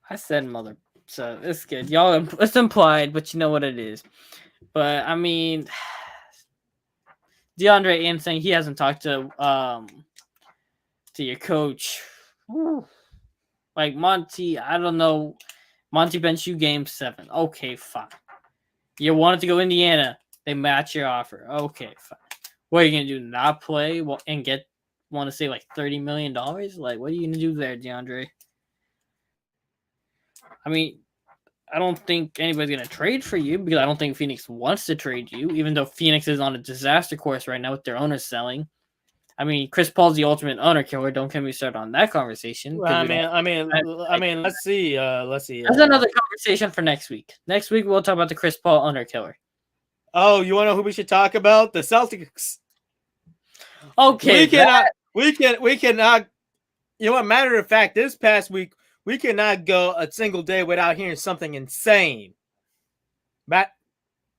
I said mother, so it's good. Y'all, it's implied, but you know what it is. But I mean, DeAndre Ayton saying he hasn't talked to your coach. Woo. Like Monty, I don't know. Monty bench you game 7. Okay, fine. You wanted to go Indiana. They match your offer. Okay, fine. What are you going to do? Not play and want to say like $30 million? Like, what are you going to do there, DeAndre? I mean, I don't think anybody's going to trade for you because I don't think Phoenix wants to trade you, even though Phoenix is on a disaster course right now with their owners selling. I mean, Chris Paul's the ultimate owner killer. Don't get me started on that conversation. Well, I mean, let's see. That's another conversation for next week. Next week we'll talk about the Chris Paul owner killer. Oh, you want to know who we should talk about? The Celtics. Okay, we cannot. You know what? Matter of fact, this past week we cannot go a single day without hearing something insane. Matt,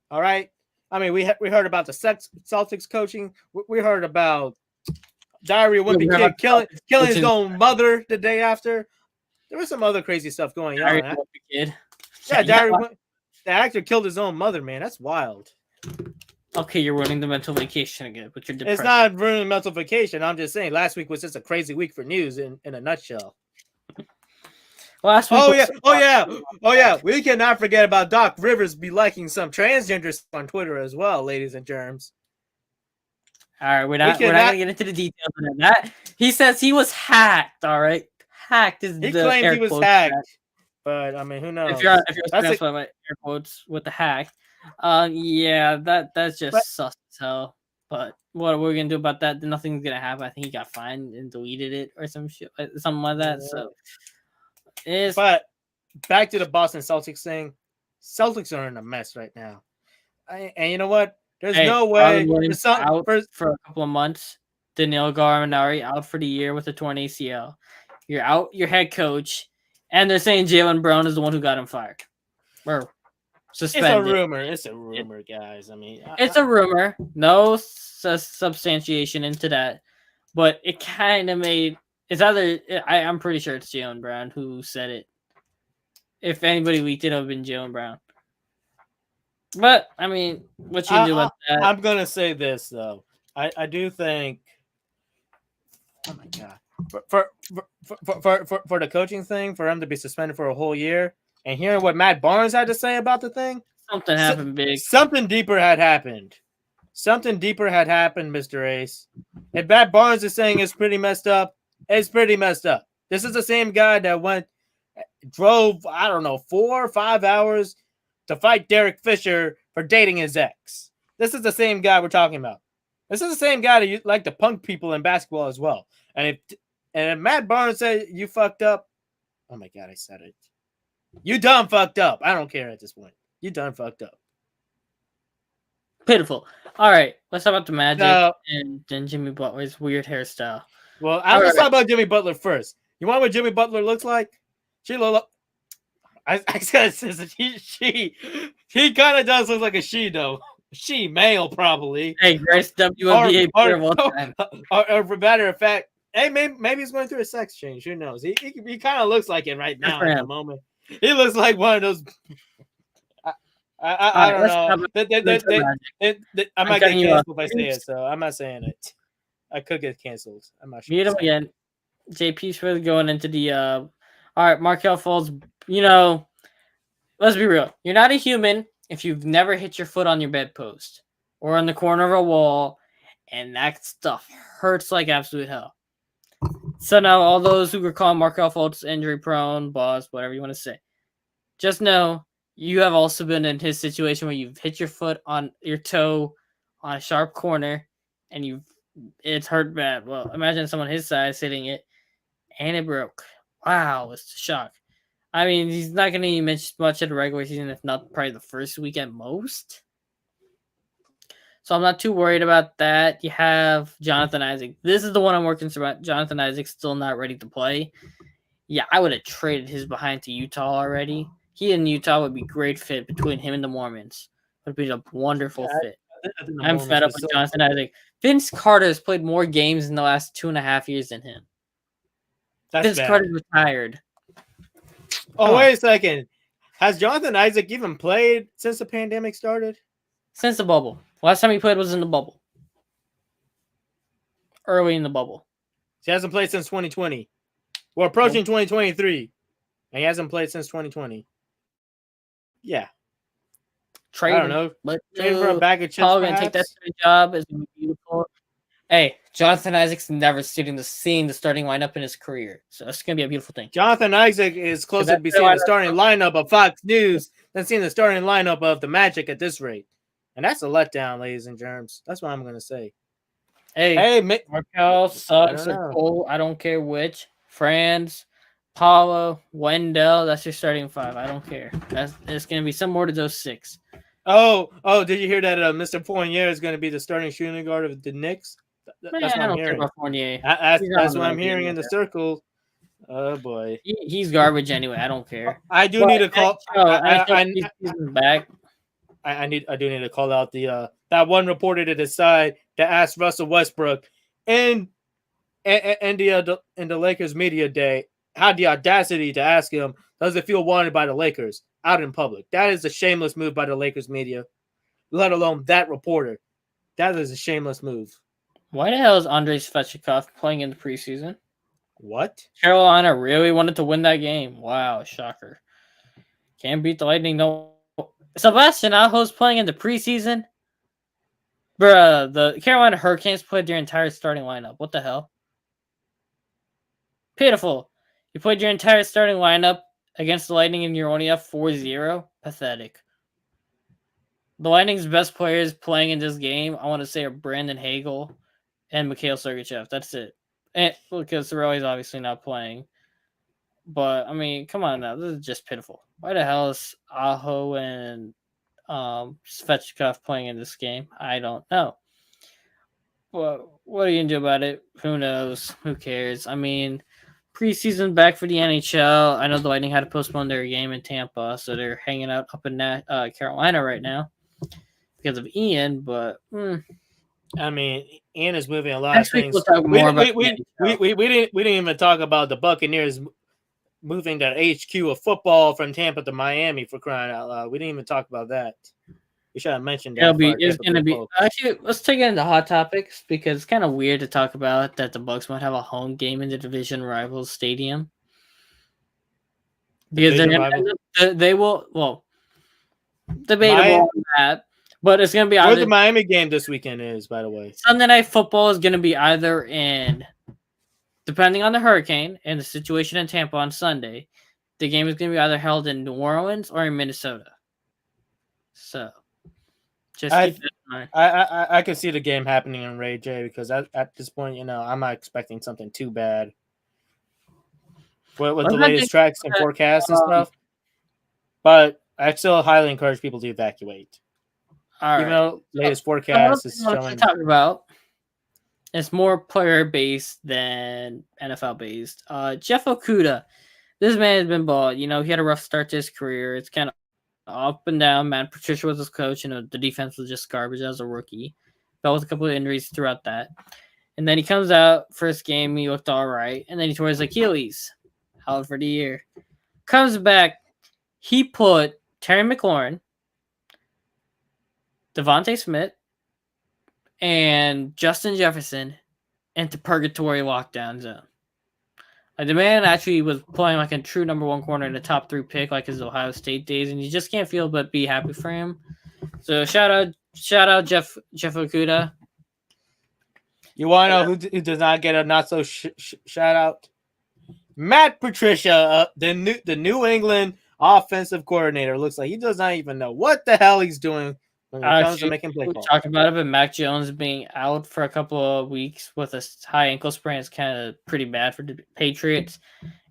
all right. I mean, we heard about the Celtics coaching. We heard about Diary of Wimpy Kid killing his own mother the day after. There was some other crazy stuff going on. The actor killed his own mother, man. That's wild. Okay, you're ruining the mental vacation again, but you're depressed. It's not ruining mental vacation. I'm just saying last week was just a crazy week for news in a nutshell. Last week oh yeah. We cannot forget about Doc Rivers be liking some transgender stuff on Twitter as well, ladies and germs. All right, we're not gonna get into the details of that. He says he was hacked. All right, hacked is he claimed he was hacked, but I mean, who knows? If you're satisfied by air quotes with the hack, yeah, that's just sus as hell. But what we're gonna do about that? Nothing's gonna happen. I think he got fined and deleted it or some shit, something like that. So, but back to the Boston Celtics thing. Celtics are in a mess right now, and you know what? There's no way for a couple of months. Danilo Gallinari out for the year with a torn ACL. You're out your head coach, and they're saying Jaylen Brown is the one who got him fired or suspended. It's a rumor, guys. I mean, it's a rumor. No substantiation into that, but it kind of made. It's either I'm pretty sure it's Jaylen Brown who said it. If anybody leaked it, it would have been Jaylen Brown. But I mean, what you can do about that? I'm gonna say this though. I do think. Oh my god! For the coaching thing, for him to be suspended for a whole year, and hearing what Matt Barnes had to say about the thing, something happened big. Something deeper had happened. Something deeper had happened, Mr. Ace. If Matt Barnes is saying it's pretty messed up, it's pretty messed up. This is the same guy that drove 4 or 5 hours to fight Derek Fisher for dating his ex. This is the same guy we're talking about. This is the same guy that like to punk people in basketball as well. And if Matt Barnes said you fucked up, oh my god, I said it. You done fucked up. I don't care at this point. You done fucked up. Pitiful. All right, let's talk about the Magic and then Jimmy Butler's weird hairstyle. Well, let's talk about Jimmy Butler first. You want what Jimmy Butler looks like? She kind of does look like a she though. She male probably. Hey, greatest WNBA player of all time. Or for matter of fact, hey, maybe he's going through a sex change. Who knows? He kind of looks like it right now at the moment. He looks like one of those. I don't know. I might get canceled if I say it, so I'm not saying it. I could get canceled. I'm not sure. Meet him again. JP's really going into the. All right, Markelle Fultz. Let's be real. You're not a human if you've never hit your foot on your bedpost or on the corner of a wall, and that stuff hurts like absolute hell. So now all those who are calling Markelle Fultz injury prone, boss, whatever you want to say, just know you have also been in his situation where you've hit your foot on your toe on a sharp corner and it's hurt bad. Well, imagine someone his size hitting it. and it broke. Wow, it's a shock. I mean, he's not going to be mentioned much of the regular season, if not probably the first week at most. So I'm not too worried about that. You have Jonathan Isaac. This is the one I'm more concerned about. Jonathan Isaac still not ready to play. Yeah, I would have traded his behind to Utah already. He and Utah would be great fit between him and the Mormons. Would be a wonderful fit. I'm fed up with Jonathan Isaac. Vince Carter has played more games in the last 2.5 years than him. Vince Carter retired. Oh, wait a second. Has Jonathan Isaac even played since the pandemic started? Since the bubble. Last time he played was in the bubble. Early in the bubble. He hasn't played since 2020. We're approaching 2023. And he hasn't played since 2020. Yeah. Trade I don't know. Trade for a bag of chips, gonna take that job. It's gonna be beautiful. Hey, Jonathan Isaac's never seen the starting lineup in his career, so it's gonna be a beautiful thing. Jonathan Isaac is closer to be seeing the starting lineup of Fox News than seeing the starting lineup of the Magic at this rate, and that's a letdown, ladies and germs. That's what I'm gonna say. Hey, Markel sucks or Cole. I don't care which. Franz, Paulo, Wendell. That's your starting five. I don't care. It's gonna be some more to those six. Oh! Did you hear that? Mr. Fournier is going to be the starting shooting guard of the Knicks. That's what I'm hearing. That's what I'm hearing in the circle. Oh boy, he's garbage anyway. I don't care. I do need to call. I do need to call out the that one reporter to decide to ask Russell Westbrook in the Lakers media day had the audacity to ask him, does it feel wanted by the Lakers out in public? That is a shameless move by the Lakers media, let alone that reporter. That is a shameless move. Why the hell is Andrei Svechnikov playing in the preseason? What? Carolina really wanted to win that game. Wow, shocker. Can't beat the Lightning. No. Sebastian Aho's playing in the preseason? Bruh, the Carolina Hurricanes played their entire starting lineup. What the hell? Pitiful. You played your entire starting lineup against the Lightning and you're only up 4-0? Pathetic. The Lightning's best players playing in this game, I want to say, are Brandon Hagel and Mikhail Sergachev. That's it. And because Sorelli's obviously not playing. But, I mean, come on now. This is just pitiful. Why the hell is Aho and Svechnikov playing in this game? I don't know. Well, what are you going to do about it? Who knows? Who cares? I mean, preseason back for the NHL. I know the Lightning had to postpone their game in Tampa, so they're hanging out up in Carolina right now because of Ian, but... I mean, Ian is moving a lot of things. We didn't even talk about the Buccaneers moving their HQ of football from Tampa to Miami, for crying out loud. We didn't even talk about that. We should have mentioned that. It's going to be actually. Let's take it into hot topics because it's kind of weird to talk about that the Bucs might have a home game in the division rivals stadium because they will. Well, debatable on that. But it's going to be where the Miami game this weekend is, by the way. Sunday Night Football is going to be either in, depending on the hurricane and the situation in Tampa on Sunday, the game is going to be either held in New Orleans or in Minnesota. So, just keep that in mind. I could see the game happening in Ray J because at this point, I'm not expecting something too bad. With the latest tracks and forecasts and stuff. But I still highly encourage people to evacuate. Even though latest forecast is showing. Talk about it's more player based than NFL based. Jeff Okuda, this man has been bald. He had a rough start to his career. It's kind of up and down. Man, Patricia was his coach, and the defense was just garbage as a rookie. Fell with a couple of injuries throughout that, and then he comes out first game. He looked all right, and then he tore his Achilles, out for the year. Comes back, he put Terry McLaurin, Devontae Smith, and Justin Jefferson into purgatory lockdown zone. Like, the man actually was playing like a true number one corner in the top 3 pick, like his Ohio State days, and you just can't feel but be happy for him. So shout out Jeff Okuda. You want to know who does not get a not so shout out? Matt Patricia, the New England offensive coordinator. Looks like he does not even know what the hell he's doing when it comes to making play we calls. talked about it, but Mac Jones being out for a couple of weeks with a high ankle sprain is kind of pretty bad for the Patriots,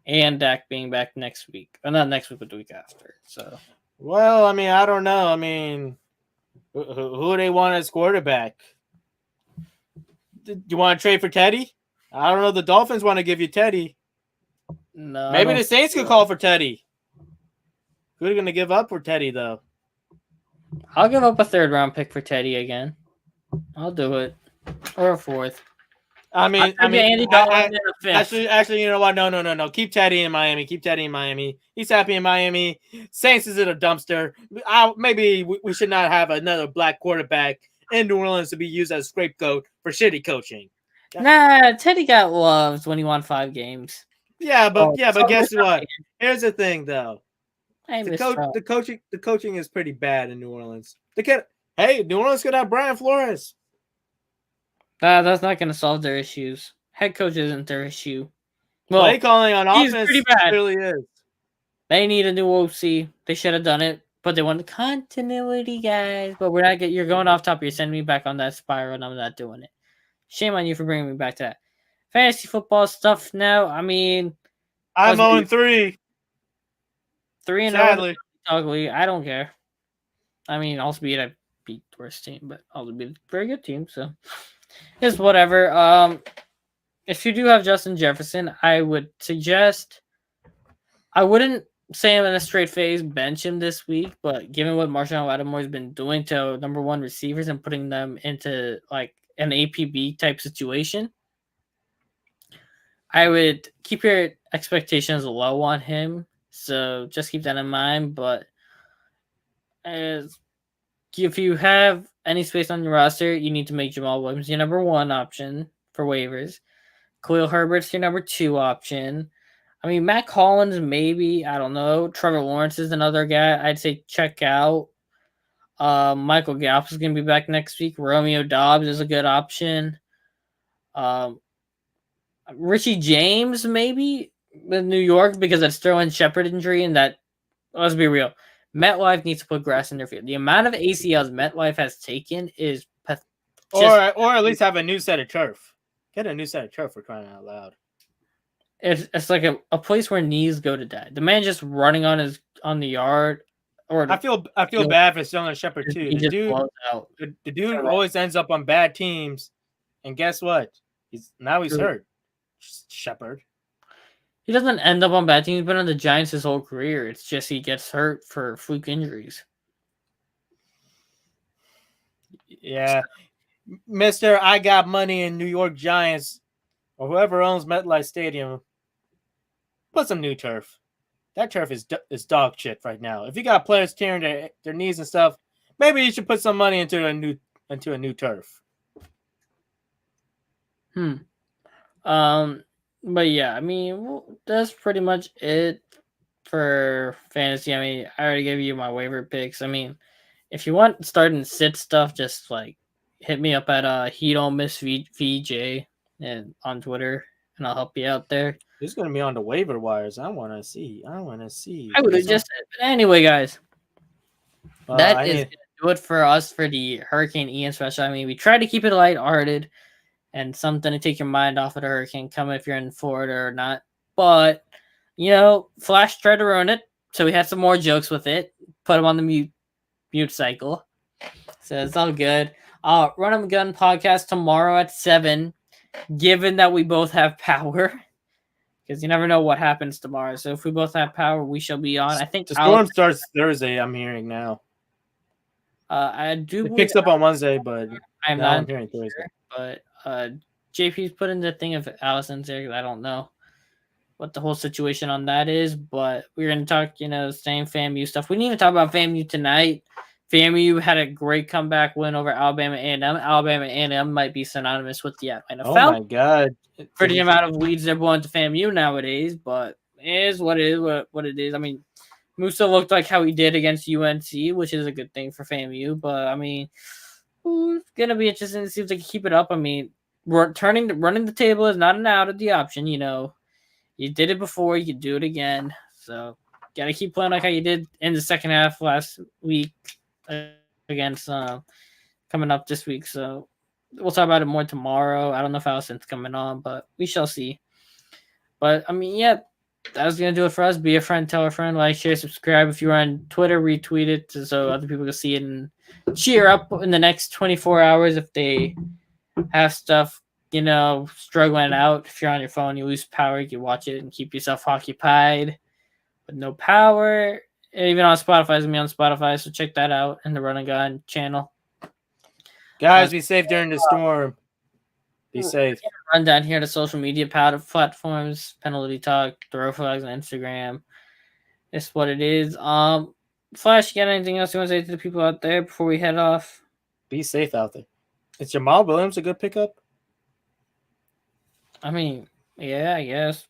and Dak being back next week. Well, not next week, but the week after. So, Well, I mean, I don't know. I mean, who do they want as quarterback? Do you want to trade for Teddy? I don't know. The Dolphins want to give you Teddy. no, Maybe the Saints could call for Teddy. Who are going to give up for Teddy, though? I'll give up a 3rd round pick for Teddy again. I'll do it, or a 4th. Andy Dalton in a 5th. actually, you know what? No. Keep Teddy in Miami. He's happy in Miami. Saints is in a dumpster. Maybe we should not have another black quarterback in New Orleans to be used as a scapegoat for shitty coaching. Nah, Teddy got loved when he won 5 games. But guess what? Here's the thing, though. The The coaching is pretty bad in New Orleans. New Orleans could have Brian Flores. That's not going to solve their issues. Head coach isn't their issue. Well, play calling on he's offense pretty bad. Really is. They need a new OC. They should have done it, but they want continuity, guys. But we're not getting. You're going off top. You're sending me back on that spiral, and I'm not doing it. Shame on you for bringing me back to that. Fantasy football stuff now. I mean, I'm 0-3. 3-0. Sadly, ugly. I don't care. I mean, I'll beat the worst team, but I'll beat a very good team. So it's whatever. If you do have Justin Jefferson, I would suggest. I wouldn't say him in a straight face bench him this week, but given what Marshall Lattimore's been doing to number 1 receivers and putting them into like an APB type situation, I would keep your expectations low on him. So just keep that in mind. But if you have any space on your roster, you need to make Jamal Williams your number 1 option for waivers. Khalil Herbert's your number 2 option. I mean, Matt Collins, maybe. I don't know. Trevor Lawrence is another guy I'd say check out. Michael Gallup is going to be back next week. Romeo Dobbs is a good option. Richie James, maybe, with New York, because that's Sterling Shepard injury, and that, let's be real, MetLife needs to put grass in their field. The amount of ACLs MetLife has taken is or at least have a new set of turf. Get a new set of turf for crying out loud. It's like a place where knees go to die. The man just running on the yard. Or I feel bad for Sterling Shepard too. The dude always ends up on bad teams, and guess what? He's hurt. Shepard. He doesn't end up on bad teams. He's been on the Giants his whole career. It's just he gets hurt for fluke injuries. Yeah, Mister, I got money in New York Giants or whoever owns MetLife Stadium. Put some new turf. That turf is dog shit right now. If you got players tearing their knees and stuff, maybe you should put some money into a new turf. But yeah, I mean, that's pretty much it for fantasy. I mean, I already gave you my waiver picks. I mean, if you want start and sit stuff, just like hit me up at He Don't Miss VJ and on Twitter, and I'll help you out there. It's gonna be on the waiver wires. I want to see. I would have just said, but anyway, guys. That is gonna do it for us for the Hurricane Ian special. I mean, we try to keep it lighthearted and something to take your mind off of the hurricane coming if you're in Florida or not. But, Flash tried to ruin it, so we had some more jokes with it. Put them on the mute cycle. So it's all good. Run 'em Gun podcast tomorrow at 7, given that we both have power. Because you never know what happens tomorrow. So if we both have power, we shall be on. I think the storm starts Thursday, I'm hearing now. It picks up on Wednesday, but I'm not hearing Thursday. But JP's put in the thing of Allison's there because I don't know what the whole situation on that is. But we're going to talk, same FAMU stuff. We need to talk about FAMU tonight. FAMU had a great comeback win over Alabama A&M. Alabama A&M might be synonymous with the Atlanta Falcons. Oh my God! For the amount of weeds they're blowing to FAMU nowadays, but it is what it is. What it is. I mean, Musa looked like how he did against UNC, which is a good thing for FAMU. But I mean, it's gonna be interesting to see if they can keep it up. I mean, running the table is not an out of the option. You did it before, you can do it again. So gotta keep playing like how you did in the second half last week against coming up this week. So we'll talk about it more tomorrow. I don't know if Allison's coming on, but we shall see. But I mean, yeah, that was gonna do it for us. Be a friend, tell a friend, like, share, subscribe. If you're on Twitter, retweet it so other people can see it and cheer up in the next 24 hours if they have stuff, struggling out. If you're on your phone, you lose power, you can watch it and keep yourself occupied. But no power, even on Spotify, it's gonna be on Spotify, so check that out in the Run and Gun channel. Guys, be safe during the storm. Be safe. Run down here to social media platforms, Penalty Talk, Throw Flags on Instagram. It's what it is. Flash, you got anything else you want to say to the people out there before we head off? Be safe out there. Is Jamal Williams a good pickup? I mean, yeah, I guess.